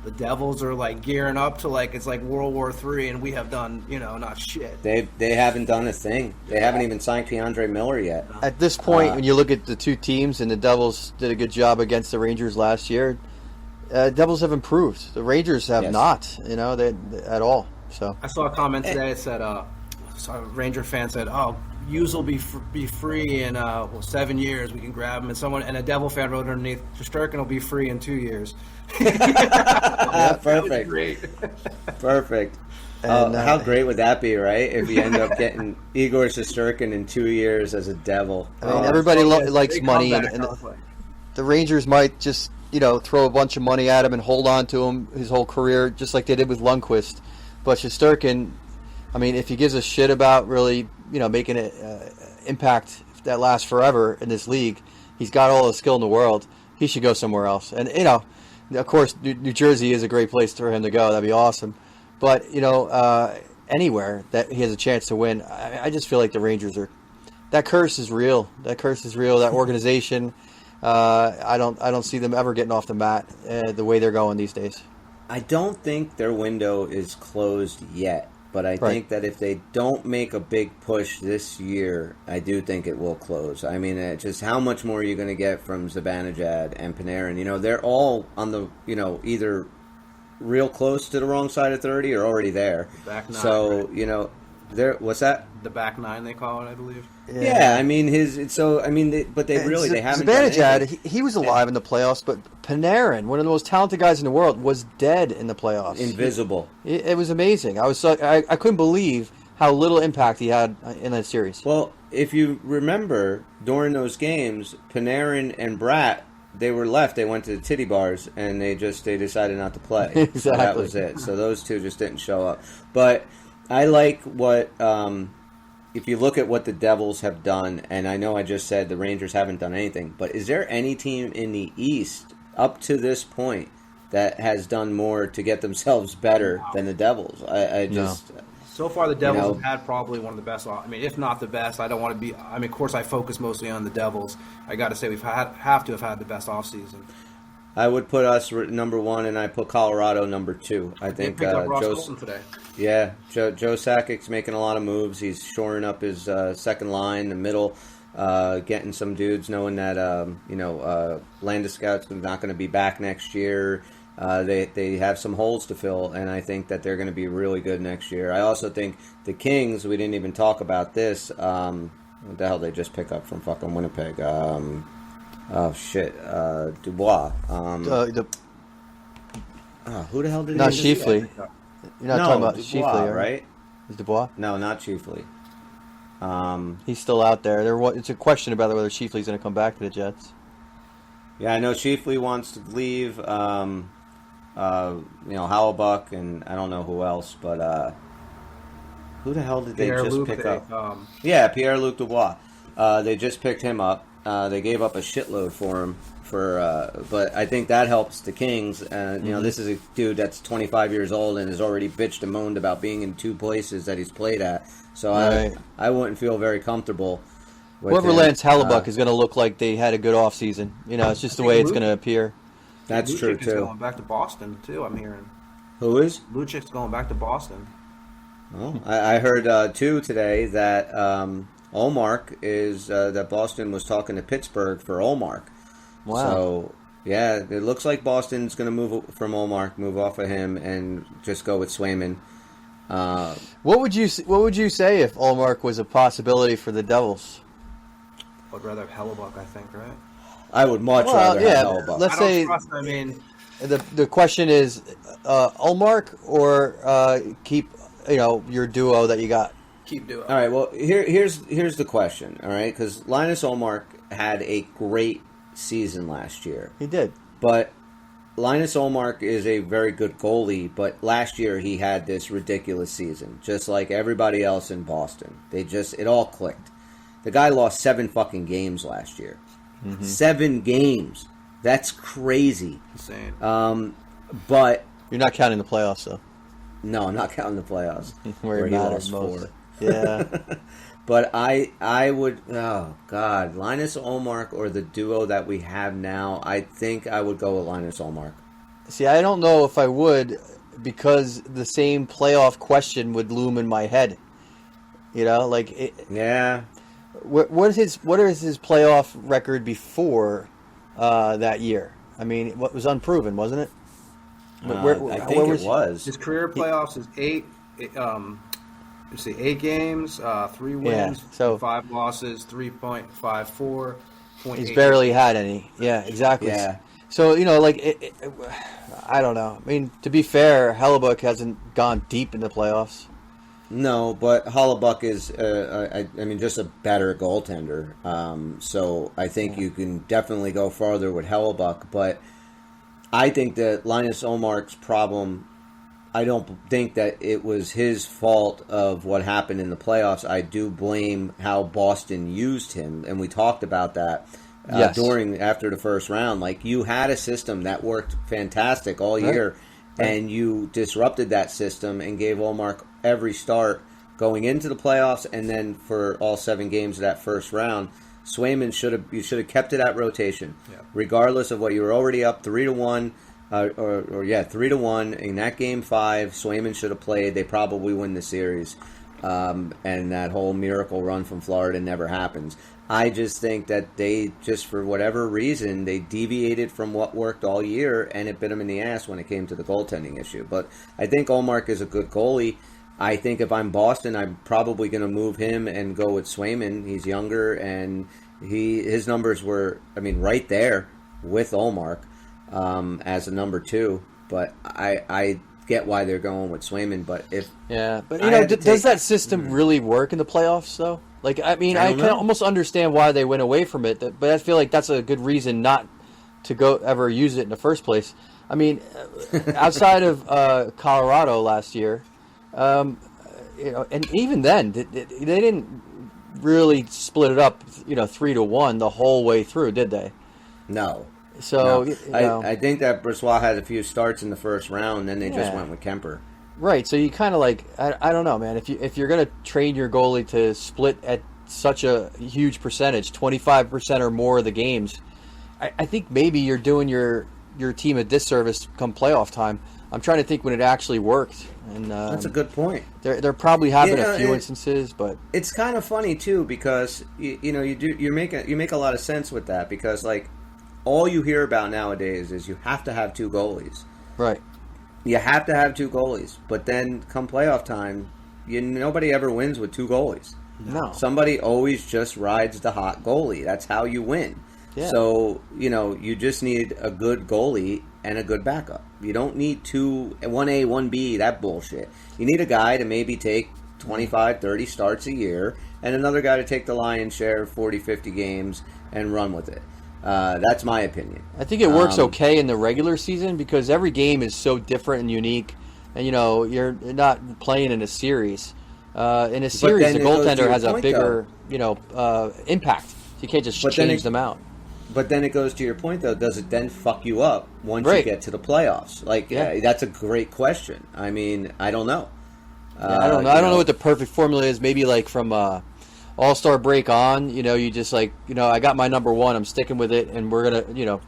the Devils are like gearing up to like it's like World War III, and we have done not shit. They haven't done a thing. They haven't even signed Keandre Miller yet. At this point, when you look at the two teams, and the Devils did a good job against the Rangers last year, Devils have improved. The Rangers have not, at all. So I saw a comment today. It said, a Ranger fan said, "Oh, Hughes will be free in 7 years. We can grab him." And a Devil fan wrote underneath, "Shesterkin will be free in 2 years." Perfect. Great. Perfect. And, how great would that be, right? If you end up getting Igor Shesterkin in 2 years as a Devil. I mean, everybody likes money, and the Rangers might just throw a bunch of money at him and hold on to him his whole career, just like they did with Lundqvist. But Shesterkin, I mean, if he gives a shit about really making an impact that lasts forever in this league, he's got all the skill in the world. He should go somewhere else. And of course, New Jersey is a great place for him to go. That'd be awesome. But anywhere that he has a chance to win, I just feel like the Rangers are. That curse is real. That organization, I don't see them ever getting off the mat the way they're going these days. I don't think their window is closed yet. But I think that if they don't make a big push this year, I do think it will close. I mean, just how much more are you going to get from Zibanejad and Panarin? They're all on the, either real close to the wrong side of 30 or already there. Back nine, So, right? there. What's that? The back nine they call it, I believe. Yeah, I mean but they really they haven't. Advantage done had anything. he was alive in the playoffs, but Panarin, one of the most talented guys in the world, was dead in the playoffs. Invisible. It was amazing. I couldn't believe how little impact he had in that series. Well, if you remember during those games, Panarin and Bratt, they were left. They went to the titty bars and they decided not to play. Exactly. So that was it. So those two just didn't show up. But I like what. If you look at what the Devils have done, and I know I just said the Rangers haven't done anything, but is there any team in the East up to this point that has done more to get themselves better than the Devils? I just... So far, the Devils have had probably one of the best. I mean, if not the best, I don't want to be. I mean, of course, I focus mostly on the Devils. I got to say, have to have had the best offseason. I would put us number one, and I put Colorado number two. I think They picked up Ross Colton today. Yeah, Joe Sakic's making a lot of moves. He's shoring up his second line, the middle, getting some dudes, knowing that Landeskog's not going to be back next year. They have some holes to fill, and I think that they're going to be really good next year. I also think the Kings. We didn't even talk about this. What the hell they just pick up from fucking Winnipeg? Oh shit, Dubois. Who the hell did Not he Shifley. You're not talking about Dubois, Shifley, right? Is Dubois? No, not Shifley. He's still out there. It's a question about whether Shifley's going to come back to the Jets. Yeah, I know Shifley wants to leave. Hellebuyck, and I don't know who else, but who the hell did they just pick up? Yeah, Pierre-Luc Dubois. They just picked him up. They gave up a shitload for him. But I think that helps the Kings. This is a dude that's 25 years old and has already bitched and moaned about being in two places that he's played at. So right. I wouldn't feel very comfortable with Whoever him. lands Hellebuck is going to look like they had a good offseason. It's just the way it's going to appear. That's Lucic true, is too. going back to Boston, too, I'm hearing. Who is? Lucic's going back to Boston. Oh, I heard, too, today that Olmark is that Boston was talking to Pittsburgh for Olmark. Wow. So, yeah, it looks like Boston's going to move from Olmark, move off of him, and just go with Swayman. What would you say if Olmark was a possibility for the Devils? I'd rather have Hellebuck, I think, right? I would much rather have Hellebuyck. Let's say the question is Olmark or keep your duo that you got. Keep doing. All right. Well, here's the question. All right, because Linus Olmark had a great season last year. He did, but Linus Olmark is a very good goalie. But last year he had this ridiculous season, just like everybody else in Boston. It all clicked. The guy lost 7 fucking games last year. Mm-hmm. 7 games. That's crazy. Insane. But you're not counting the playoffs, though. No, I'm not counting the playoffs where he matters lost most. 4. Yeah. But I would, oh God, Linus Olmark or the duo that we have now. I think I would go with Linus Olmark. See, I don't know if I would, because the same playoff question would loom in my head. Yeah. What is his playoff record before that year? I mean, what was unproven, wasn't it? I think it was. His career playoffs is 8. 8 games, 3 wins, so 5 losses, 3.54. He's barely had any. Yeah, exactly. Yeah. So I don't know. I mean, to be fair, Hellebuck hasn't gone deep in the playoffs. No, but Hellebuyck is, just a better goaltender. So I think you can definitely go farther with Hellebuyck. But I think that Linus Olmark's problem, I don't think that it was his fault of what happened in the playoffs. I do blame how Boston used him, and we talked about that after the first round. Like, you had a system that worked fantastic all year. And you disrupted that system and gave Olmark every start going into the playoffs, and then for all 7 games of that first round, Swayman should have kept it at rotation, regardless of what you were already up 3-1, 3-1 in that game 5. Swayman should have played. They probably win the series, and that whole miracle run from Florida never happens. I just think that they just, for whatever reason, they deviated from what worked all year, and it bit them in the ass when it came to the goaltending issue. But I think Ullmark is a good goalie. I think if I'm Boston, I'm probably going to move him and go with Swayman. He's younger, and his numbers were, right there with Ullmark as a number 2. But I get why they're going with Swayman. But does that system really work in the playoffs though? Like, I can almost understand why they went away from it, but I feel like that's a good reason not to go ever use it in the first place. Outside of Colorado last year, and even then, they didn't really split it up, 3-1 the whole way through, did they? No. So I think that Brossoit had a few starts in the first round, then they just went with Kemper. Right, so you kind of I don't know, man. If you're going to train your goalie to split at such a huge percentage, 25% or more of the games, I think maybe you're doing your team a disservice come playoff time. I'm trying to think when it actually worked, and that's a good point. There probably have been a few instances, but it's kind of funny too because you make a lot of sense with that because all you hear about nowadays is you have to have 2 goalies. Right. You have to have 2 goalies, but then come playoff time, nobody ever wins with 2 goalies. No. Somebody always just rides the hot goalie. That's how you win. Yeah. So, you just need a good goalie and a good backup. You don't need 2, 1A, 1B, that bullshit. You need a guy to maybe take 25, 30 starts a year and another guy to take the lion's share of 40, 50 games and run with it. That's my opinion. I think it works okay in the regular season because every game is so different and unique, and you're not playing in a series. In a series, the goaltender has a bigger, impact. You can't just change them out. But then it goes to your point, though. Does it then fuck you up once you get to the playoffs? That's a great question. I don't know. I don't know. I don't know what the perfect formula is. Maybe from All-Star break on, you just I got my number 1, I'm sticking with it, and we're gonna,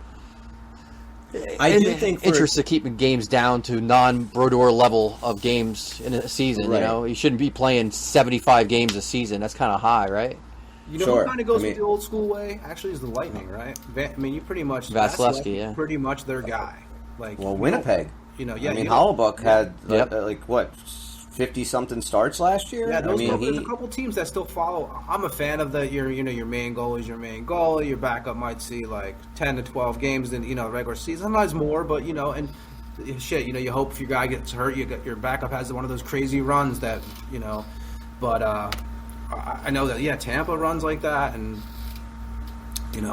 I do think interest of keeping games down to non-Brodeur level of games in a season. Right. You shouldn't be playing 75 games a season. That's kind of high, right? Who kind of goes with the old school way? Actually, is the Lightning, right? You pretty much Vasilevsky, pretty much their guy. Winnipeg. Hollebuck had 50-something starts last year. Yeah, there's a couple teams that still follow. I'm a fan of your main goalie is your main goalie. Your backup might see 10 to 12 games in regular season, sometimes more. But and shit, you hope if your guy gets hurt, your backup has one of those crazy runs that But I know that Tampa runs like that, and Dan,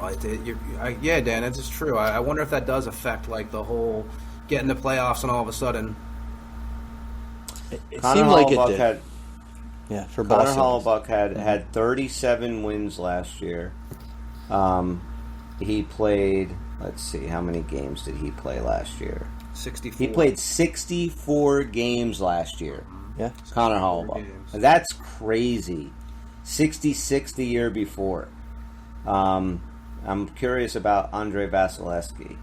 that's just true. I wonder if that does affect the whole getting the playoffs and all of a sudden. It seemed like it did. For Boston. Connor Hellebuyck had 37 wins last year. He played, let's see, how many games did he play last year? 64. He played 64 games last year. Yeah. Connor Hellebuyck. That's crazy. 66 the year before. I'm curious about Andrei Vasilevsky.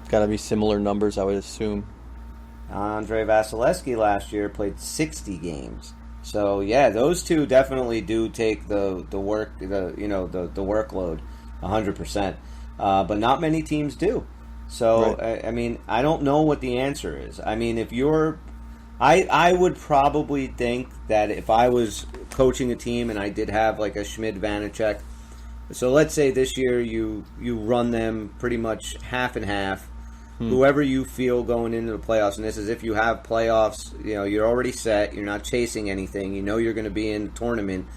Got to be similar numbers, I would assume. Andrei Vasilevsky last year played 60 games. So those two definitely do take the workload 100%. But not many teams do. So right. I don't know what the answer is. If you're I would probably think that if I was coaching a team and I did have a Schmid Vanacek, so let's say this year you run them pretty much half and half. Whoever you feel going into the playoffs, and this is if you have playoffs, you're already set, you're not chasing anything, you're going to be in the tournament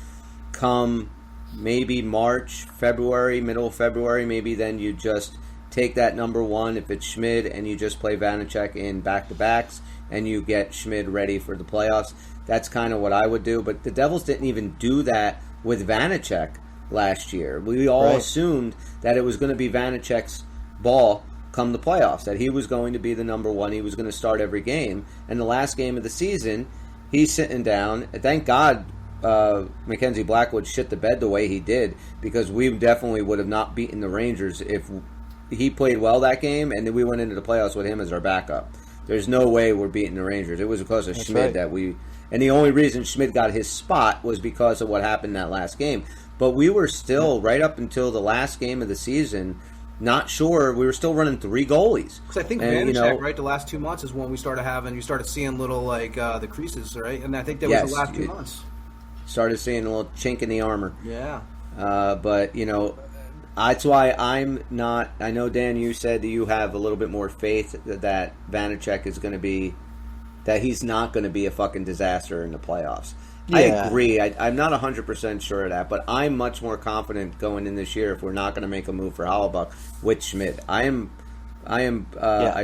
come maybe March, February, middle of February, maybe then you just take that number 1 if it's Schmid and you just play Vanacek in back-to-backs and you get Schmid ready for the playoffs. That's kind of what I would do, but the Devils didn't even do that with Vanacek last year. We all assumed that it was going to be Vanacek's ball come the playoffs, that he was going to be the number 1, he was going to start every game, and the last game of the season, he's sitting down. Thank God Mackenzie Blackwood shit the bed the way he did, because we definitely would have not beaten the Rangers if he played well that game, and then we went into the playoffs with him as our backup. There's no way we're beating the Rangers. It was because of Schmid that we... And the only reason Schmid got his spot was because of what happened that last game. but we were still, right up until the last game of the season, not sure. We were still running 3 goalies. Because I think Vanacek, right, the last 2 months is when we started having, you started seeing little, like, the creases, right? And I think that was the last 2 months. Started seeing a little chink in the armor. Yeah. But, that's why I'm not. I know, Dan, you said that you have a little bit more faith that Vanacek is going to be, that he's not going to be a fucking disaster in the playoffs. Yeah. I agree. I'm not 100% sure of that, but I'm much more confident going in this year if we're not going to make a move for Hallebuck with Schmid. I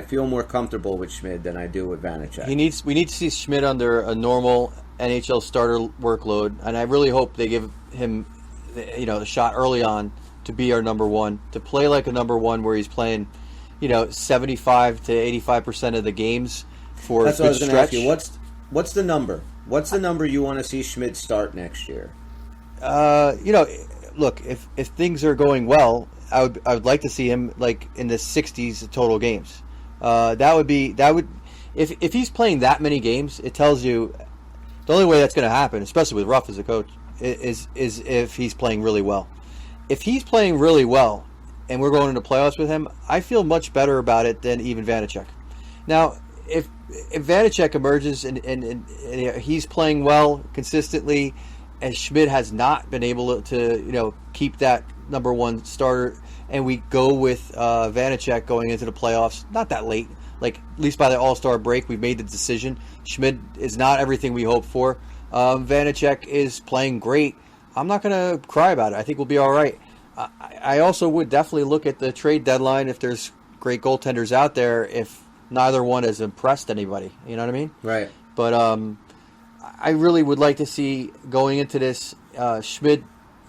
feel more comfortable with Schmid than I do with Vanacek. We need to see Schmid under a normal NHL starter workload, and I really hope they give him, the shot early on to be our number one, to play like a number one where he's playing, 75 to 85% of the games for That's a what I good was going to stretch. ask you. What's the number? What's the number you want to see Schmid start next year? Look, if things are going well, I would like to see him like in the 60s total games. If he's playing that many games, it tells you the only way that's going to happen, especially with Ruff as a coach, is if he's playing really well. If he's playing really well, and we're going into playoffs with him, I feel much better about it than even Vanacek. Now, if Vanacek emerges and he's playing well consistently, and Schmid has not been able to keep that number one starter, and we go with Vanacek going into the playoffs, not that late, like at least by the All-Star break, we've made the decision. Schmid is not everything we hoped for. Vanacek is playing great. I'm not going to cry about it. I think we'll be all right. I also would definitely look at the trade deadline if there's great goaltenders out there, if neither one has impressed anybody. You know what I mean? Right. But I really would like to see, going into this, Schmid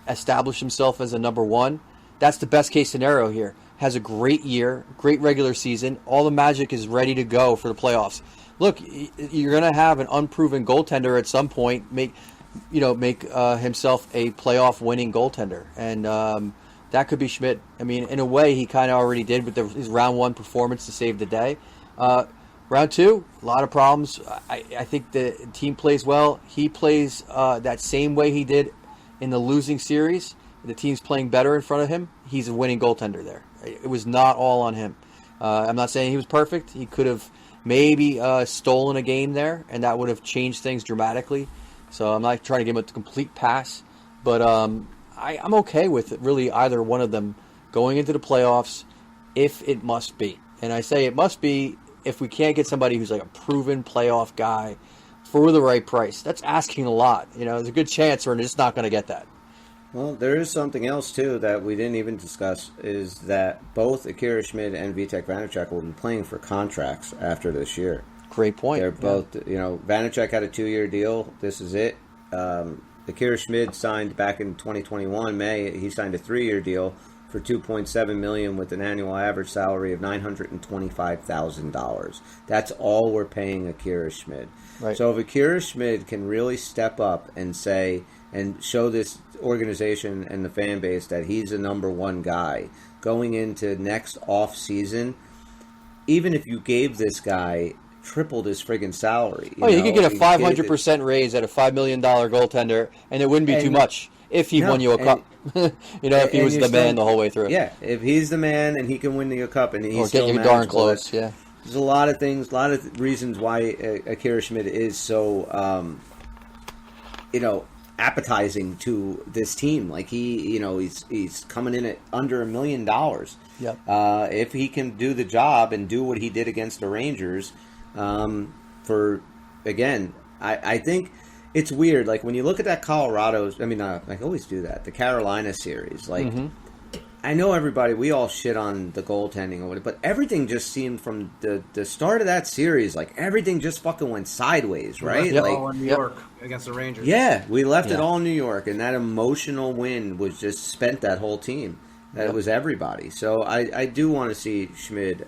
establish himself as a number one. That's the best case scenario here. Has a great year, great regular season. All the magic is ready to go for the playoffs. Look, you're going to have an unproven goaltender at some point make himself a playoff winning goaltender, and that could be Schmid. I mean, in a way, he kind of already did with his round 1 performance to save the day. Round 2, a lot of problems. I think the team plays well. He plays that same way he did in the losing series. The team's playing better in front of him. He's a winning goaltender there. It was not all on him. I'm not saying he was perfect. He could have maybe stolen a game there, and that would have changed things dramatically. So I'm not trying to give him a complete pass, but I'm okay with really either one of them going into the playoffs if it must be. And I say it must be if we can't get somebody who's like a proven playoff guy for the right price. That's asking a lot. There's a good chance we're just not going to get that. Well, there is something else, too, that we didn't even discuss, is that both Akira Schmid and Vitek Vanacek will be playing for contracts after this year. Great point. They're both, Vanacek had a 2-year deal. This is it. Akira Schmid signed back in 2021, May. He signed a 3-year deal for $2.7 million with an annual average salary of $925,000. That's all we're paying Akira Schmid. Right. So if Akira Schmid can really step up and say and show this organization and the fan base that he's a number one guy going into next off season, even if you gave this guy tripled his friggin' salary. You could get a 500% raise at a $5 million goaltender, and it wouldn't be too much if he won you a cup. If he was the man the whole way through. Yeah, if he's the man and he can win you a cup and he's getting you darn close. Yeah, there's a lot of things, a lot of reasons why Akira Schmid is so, appetizing to this team. Like he's coming in at under $1 million. Yep. If he can do the job and do what he did against the Rangers. I think it's weird. Like when you look at that I always do that. The Carolina series. Like, I know we all shit on the goaltending or whatever, but everything just seemed from the start of that series, like everything just fucking went sideways, right? Yep. Like all in New York against the Rangers. Yeah, we left it all in New York, and that emotional win was just spent that whole team. That was everybody. So I do want to see Schmid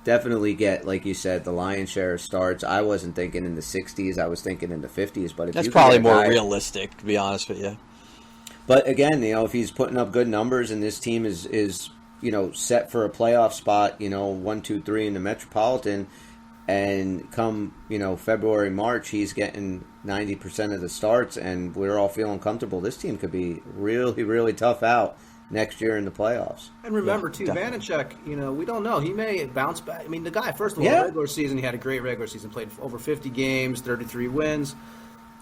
definitely get, like you said, the lion's share of starts. I wasn't thinking in the 60s. I was thinking in the 50s. But that's probably more realistic, to be honest with you. But again, if he's putting up good numbers and this team is set for a playoff spot, 1, 2, 3 in the Metropolitan, And come, February, March, he's getting 90% of the starts, and we're all feeling comfortable. This team could be really, really tough out next year in the playoffs. And remember, too, definitely. Vanacek, we don't know. He may bounce back. I mean, the guy, first of all, regular season, he had a great regular season, played over 50 games, 33 wins.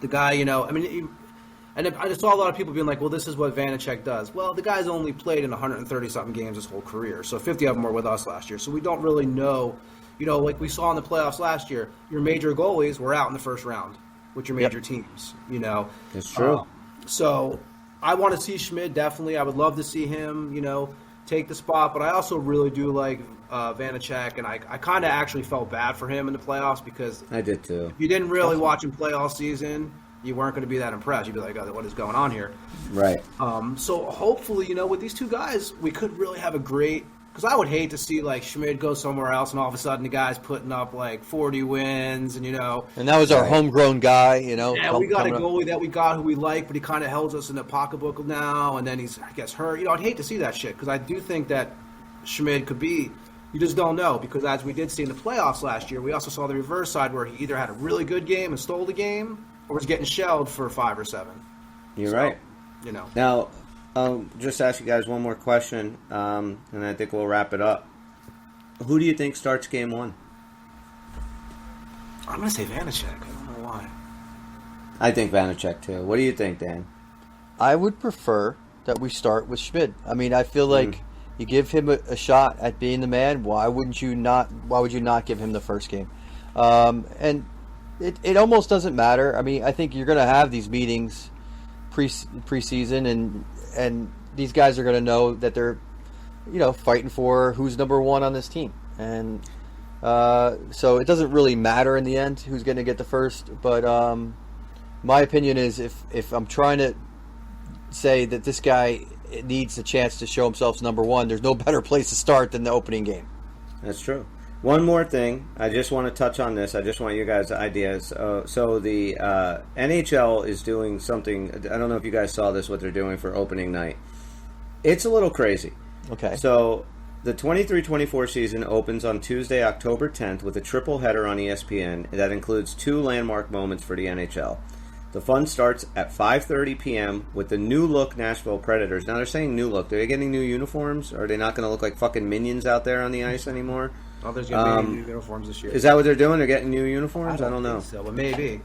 The guy, and I just saw a lot of people being like, well, this is what Vanacek does. Well, the guy's only played in 130-something games his whole career, so 50 of them were with us last year. So we don't really know. Like we saw in the playoffs last year, your major goalies were out in the first round with your major teams, It's true. So I want to see Schmid, definitely. I would love to see him, take the spot. But I also really do like Vanacek, and I kind of actually felt bad for him in the playoffs because I did too. if you didn't really watch him play all season, you weren't going to be that impressed. You'd be like, oh, what is going on here? Right. So hopefully, with these two guys, we could really have a great – because I would hate to see, Schmid go somewhere else and all of a sudden the guy's putting up, 40 wins and, And that was our homegrown guy, Yeah, we got a goalie that we got who we like, but he kind of held us in the pocketbook now, and then he gets hurt. I'd hate to see that shit because I do think that Schmid could be – you just don't know because as we did see in the playoffs last year, we also saw the reverse side where he either had a really good game and stole the game or was getting shelled for 5 or 7. You're right. Now, just ask you guys one more question, and I think we'll wrap it up. Who do you think starts game 1? I'm going to say Vanacek. I don't know why. I think Vanacek, too. What do you think, Dan? I would prefer that we start with Schmid. I mean, I feel like you give him a shot at being the man. Why would you not give him the first game? And it almost doesn't matter. I mean, I think you're going to have these meetings preseason, and these guys are going to know that they're, fighting for who's number 1 on this team. And so it doesn't really matter in the end who's going to get the first. But my opinion is if I'm trying to say that this guy needs a chance to show himself as number 1, there's no better place to start than the opening game. That's true. One more thing. I just want to touch on this. I just want you guys' ideas. So the NHL is doing something. I don't know if you guys saw this, what they're doing for opening night. It's a little crazy. Okay. So the 23-24 season opens on Tuesday, October 10th with a triple header on ESPN that includes 2 landmark moments for the NHL. The fun starts at 5:30 p.m. with the new look Nashville Predators. Now they're saying new look. Are they getting new uniforms? Are they not going to look like fucking minions out there on the ice anymore? Oh, there's going to be new uniforms this year. Is that what they're doing? They're getting new uniforms? I don't know. So, but maybe.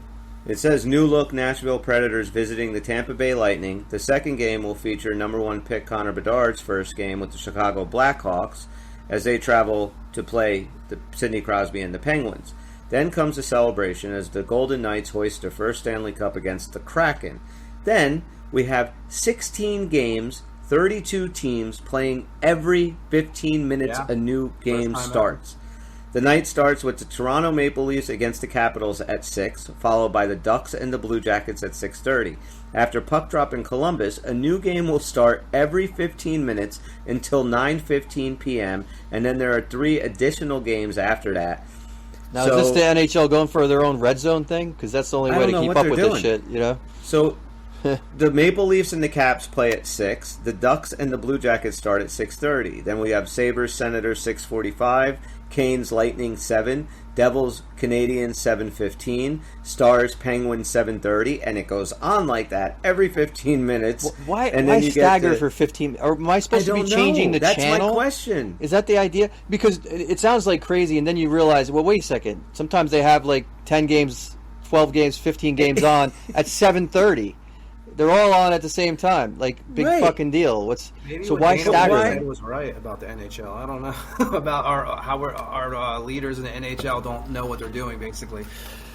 It says new look Nashville Predators visiting the Tampa Bay Lightning. The second game will feature number 1 pick Connor Bedard's first game with the Chicago Blackhawks as they travel to play the Sidney Crosby and the Penguins. Then comes a celebration as the Golden Knights hoist their first Stanley Cup against the Kraken. Then we have 16 games, 32 teams playing every 15 minutes a new game starts. The night starts with the Toronto Maple Leafs against the Capitals at 6, followed by the Ducks and the Blue Jackets at 6:30. After puck drop in Columbus, a new game will start every 15 minutes until 9:15 p.m., and then there are 3 additional games after that. Now, is this the NHL going for their own red zone thing? Because that's the only way to keep up with this shit, So the Maple Leafs and the Caps play at 6. The Ducks and the Blue Jackets start at 6:30. Then we have Sabres, Senators 6:45. Canes, Lightning 7. Devils, Canadiens 7:15. Stars, Penguins 7:30. And it goes on like that every 15 minutes. Why you stagger for 15? Or am I supposed to be changing the channel? That's my question. Is that the idea? Because it sounds like crazy, and then you realize, well, wait a second. Sometimes they have 10 games, 12 games, 15 games on at 7:30. They're all on at the same time, big fucking deal. Why stagger them? Was right about the NHL. I don't know about our leaders in the NHL don't know what they're doing. Basically,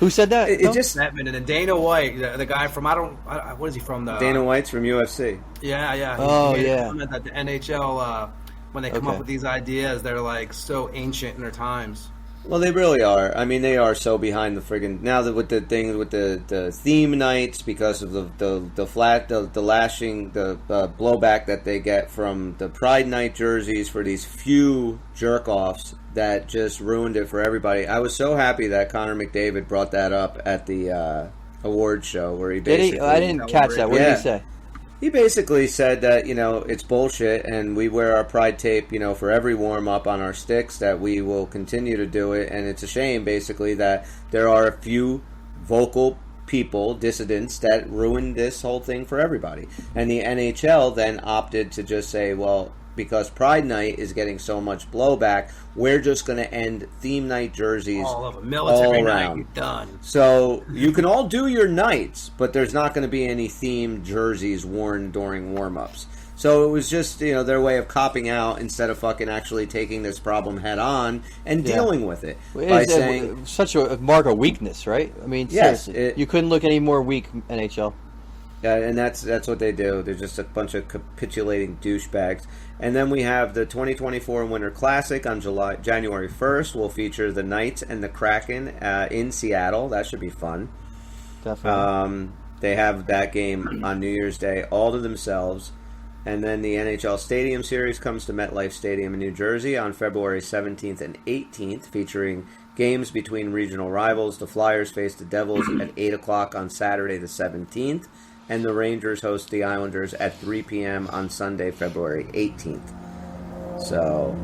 who said that? It just Batman and Dana White, the guy from what is he from? Dana White's from UFC. Yeah. He made a comment that the NHL when they come up with these ideas, they're so ancient in their times. Well, they really are. I mean, they are so behind the friggin' now that with the thing with the theme nights because of the lashing, the blowback that they get from the Pride Night jerseys for these few jerk offs that just ruined it for everybody. I was so happy that Connor McDavid brought that up at the award show where he basically. Did he? I didn't catch that. What did he say? He basically said that, it's bullshit and we wear our pride tape, for every warm up on our sticks, that we will continue to do it. And it's a shame, basically, that there are a few vocal people, dissidents, that ruined this whole thing for everybody. And the NHL then opted to just say, well, because Pride Night is getting so much blowback, we're just going to end theme night jerseys all of a military all night. around. You're done. So you can all do your nights, but there's not going to be any themed jerseys worn during warm-ups. So it was just, their way of copping out instead of fucking actually taking this problem head on and dealing with it. By saying, such a mark of weakness, right? I mean, yes, seriously, you couldn't look any more weak, NHL. Yeah, and that's what they do. They're just a bunch of capitulating douchebags. And then we have the 2024 Winter Classic on January 1st. Will feature the Knights and the Kraken in Seattle. That should be fun. Definitely. They have that game on New Year's Day all to themselves. And then the NHL Stadium Series comes to MetLife Stadium in New Jersey on February 17th and 18th, featuring games between regional rivals. The Flyers face the Devils at 8 o'clock on Saturday the 17th. And the Rangers host the Islanders at 3 p.m. on Sunday, February 18th. So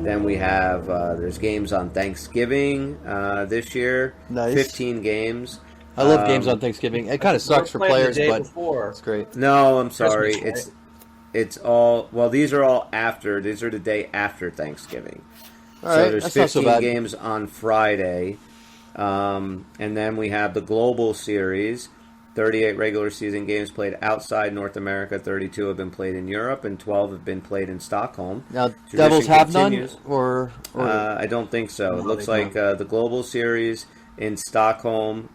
then we have, there's games on Thanksgiving this year. Nice. 15 games. I love games on Thanksgiving. It kind of sucks for players, but it's great. No, I'm sorry. Christmas, It's all, well, these are all after. These are the day after Thanksgiving. All so right, there's that's not 15 so bad. games on Friday. And then we have the Global Series. 38 regular season games played outside North America. 32 have been played in Europe, and 12 have been played in Stockholm. Now, Tradition Devils have continues. none, or I don't think so. No, It looks they like the Global Series in Stockholm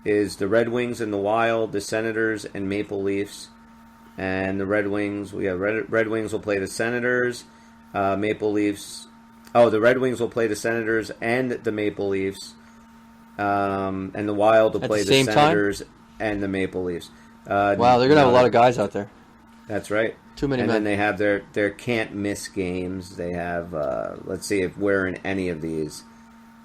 is the Red Wings and the Wild, the Senators and Maple Leafs. And the Red Wings, Red Wings will play the Senators, Maple Leafs. Oh, the Red Wings will play the Senators and the Maple Leafs. And the Wild will At play the the same time? Senators and the Maple Leafs. wow, they're gonna have a lot of guys out there. That's right. Too many and men. then they have their can't miss games. They have let's see if we're in any of these.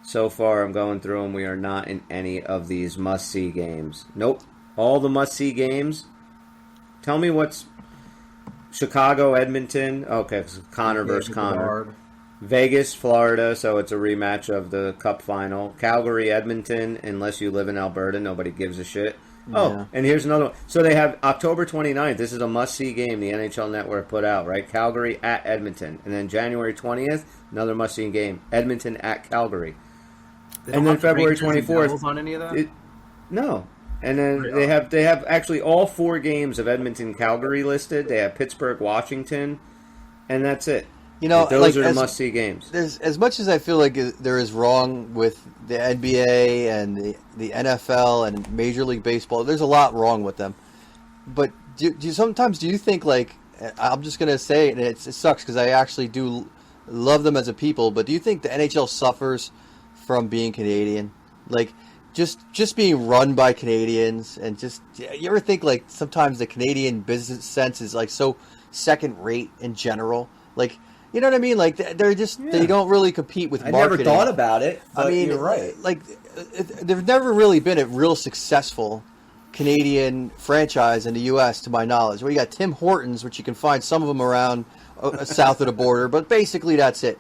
So far, I'm going through them. We are not in any of these must see games. Nope. All the must see games. Tell me what's Chicago, Edmonton. Okay, it's Connor versus Connor. Vegas, Florida, so it's a rematch of the Cup final. Calgary, Edmonton, unless you live in Alberta, nobody gives a shit. Oh, Yeah. and here's another one. So they have October 29th. This is a must-see game the NHL Network put out, right? Calgary at Edmonton. And then January 20th, another must-see game. Edmonton at Calgary. And then February 24th. On any of that? No. And then they have actually all 4 games of Edmonton, Calgary listed. They have Pittsburgh, Washington, and that's it. You know, those like, are the must-see games. There's as much as I feel like there is wrong with the NBA and the NFL and Major League Baseball. There's a lot wrong with them. But do you think, like, I'm just gonna say it, and it sucks because I actually do love them as a people. But do you think the NHL suffers from being Canadian? Like, just being run by Canadians, and just, you ever think, like, sometimes the Canadian business sense is like so second rate in general? Like, you know what I mean? Like, they're just, they don't really compete with marketing. I never thought about it, but I mean, you're right. Like, there's never really been a real successful Canadian franchise in the U.S., to my knowledge. Well, you got Tim Hortons, which you can find some of them around south of the border, but basically that's it.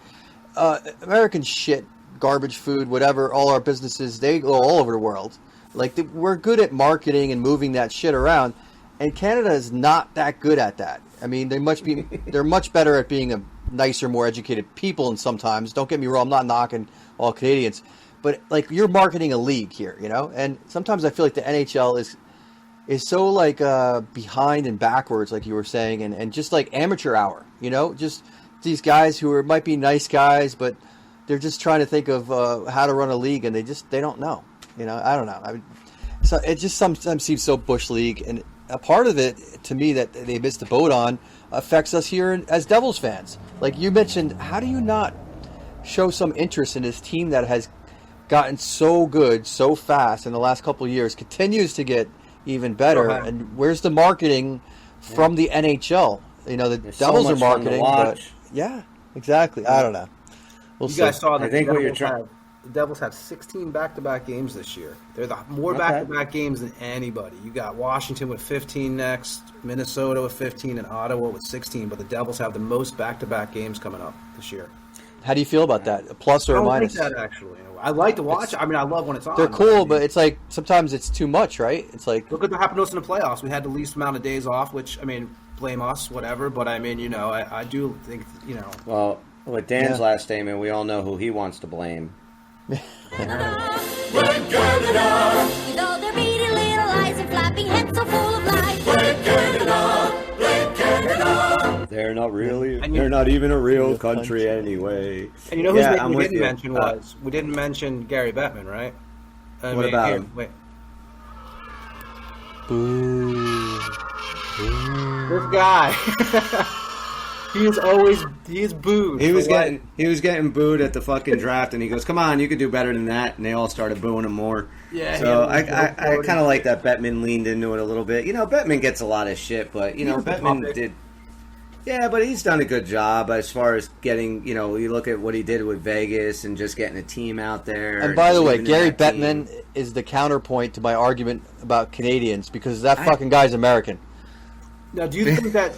American shit, garbage food, whatever, all our businesses, they go all over the world. Like, we're good at marketing and moving that shit around, and Canada is not that good at that. I mean, they're much better at being a nicer, more educated people, and sometimes, don't get me wrong, I'm not knocking all Canadians, but, like, you're marketing a league here, you know, and sometimes I feel like the NHL is so, like, behind and backwards, like you were saying, and just like amateur hour, you know, just these guys who might be nice guys, but they're just trying to think of how to run a league, and they don't know, you know. I don't know. So it just sometimes seems so bush league, and a part of it to me that they missed the boat on affects us here as Devils fans. Like you mentioned, how do you not show some interest in this team that has gotten so good so fast in the last couple of years, continues to get even better, and where's the marketing from the NHL? You know, the Devils are marketing, but yeah, exactly. I don't know. You guys saw that. I think what you're trying. the Devils have 16 back-to-back games this year. They're the more Okay. back-to-back games than anybody. You got Washington with 15 next, Minnesota with 15, and Ottawa with 16. But the Devils have the most back-to-back games coming up this year. How do you feel about that? A plus or I a don't minus? think that actually. I like to watch. I mean, I love when it's on. They're I cool, mean, but it's like sometimes it's too much, right? It's like look at what happened to us in the playoffs. We had the least amount of days off, which I mean, blame us, whatever. But I mean, I do think Well, with Dan's Yeah. last statement, we all know who he wants to blame. Red Canada, with all their beady little eyes and flapping heads so full of life. Red Canada, Red Canada. They're not really. And you- They're not even a real Real country country. anyway. And you know whose Yeah, name I'm we with didn't you. mention was we didn't mention Gary Bettman, right? What about him? Wait, boo. this guy. he is booed. He for was what- getting booed at the fucking draft, and he goes, "Come on, you could do better than that." And they all started booing him more. Yeah, So he had a little I joke kind of like that Bettman leaned into it a little bit. Bettman gets a lot of shit, but Bettman topic. did. Yeah, but he's done a good job as far as getting. You look at what he did with Vegas and just getting a team out there. And by the way, believing in Gary that team. Bettman is the counterpoint to my argument about Canadians because that fucking guy's American. Now, do you think that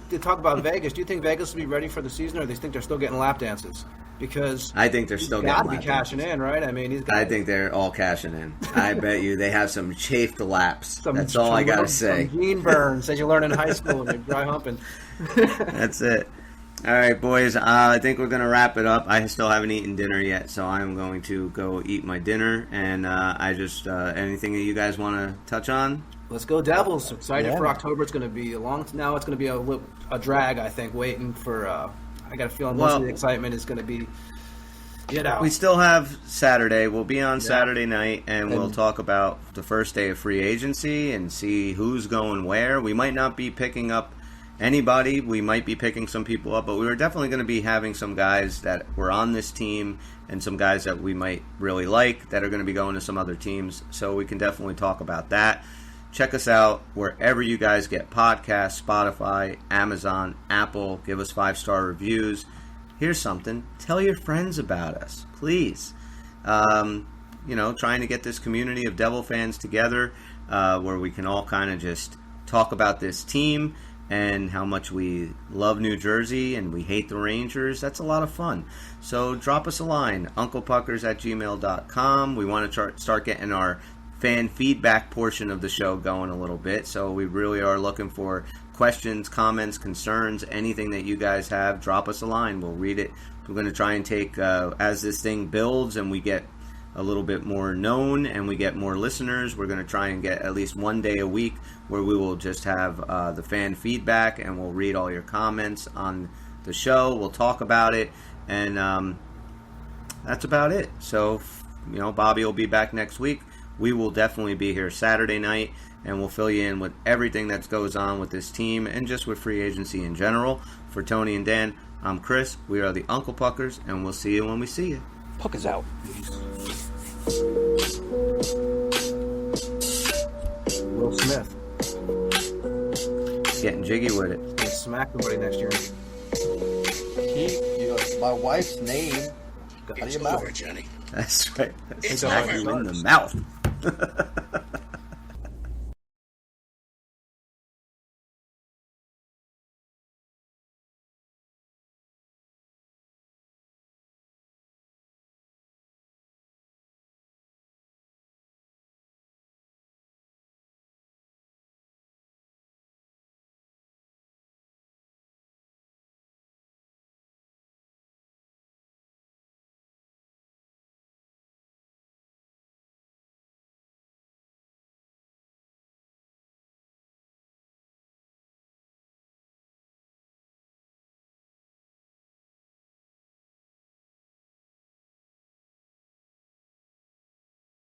to talk about Vegas? Do you think Vegas will be ready for the season, or do you think they're still getting lap dances? Because I think they're still got to getting be lap cashing dances. in, right? I mean, I think they're all cashing in. I bet you they have some chafed laps. some, That's all I gotta some say. gene burns as you learn in high school when you're dry humping. That's it. All right, boys. I think we're gonna wrap it up. I still haven't eaten dinner yet, so I'm going to go eat my dinner. And I just anything that you guys want to touch on? Let's go Devils! Excited Yeah. for October. It's going to be now. It's going to be a drag, I think. Waiting for. I got a feeling most of the excitement is going to be. We still have Saturday. We'll be on Saturday night, and we'll talk about the first day of free agency and see who's going where. We might not be picking up anybody. We might be picking some people up, but we were definitely going to be having some guys that were on this team and some guys that we might really like that are going to be going to some other teams. So we can definitely talk about that. Check us out wherever you guys get podcasts, Spotify, Amazon, Apple. Give us 5-star reviews. Here's something. Tell your friends about us, please. Trying to get this community of Devil fans together where we can all kind of just talk about this team and how much we love New Jersey and we hate the Rangers. That's a lot of fun. So drop us a line, unclepuckers@gmail.com. We want to start getting our fan feedback portion of the show going a little bit. So we really are looking for questions, comments, concerns, anything that you guys have. Drop us a line. We'll read it. We're going to try and take, as this thing builds and we get a little bit more known and we get more listeners, we're going to try and get at least one day a week where we will just have the fan feedback and we'll read all your comments on the show. We'll talk about it. And that's about it. So, Bobby will be back next week. We will definitely be here Saturday night, and we'll fill you in with everything that goes on with this team and just with free agency in general. For Tony and Dan, I'm Chris. We are the Uncle Puckers, and we'll see you when we see you. Puck is out. Will Smith. Getting jiggy with it. He's gonna smack somebody next year. My wife's name. Out of your mouth. Jenny. That's right. It's Smack over. you in the mouth.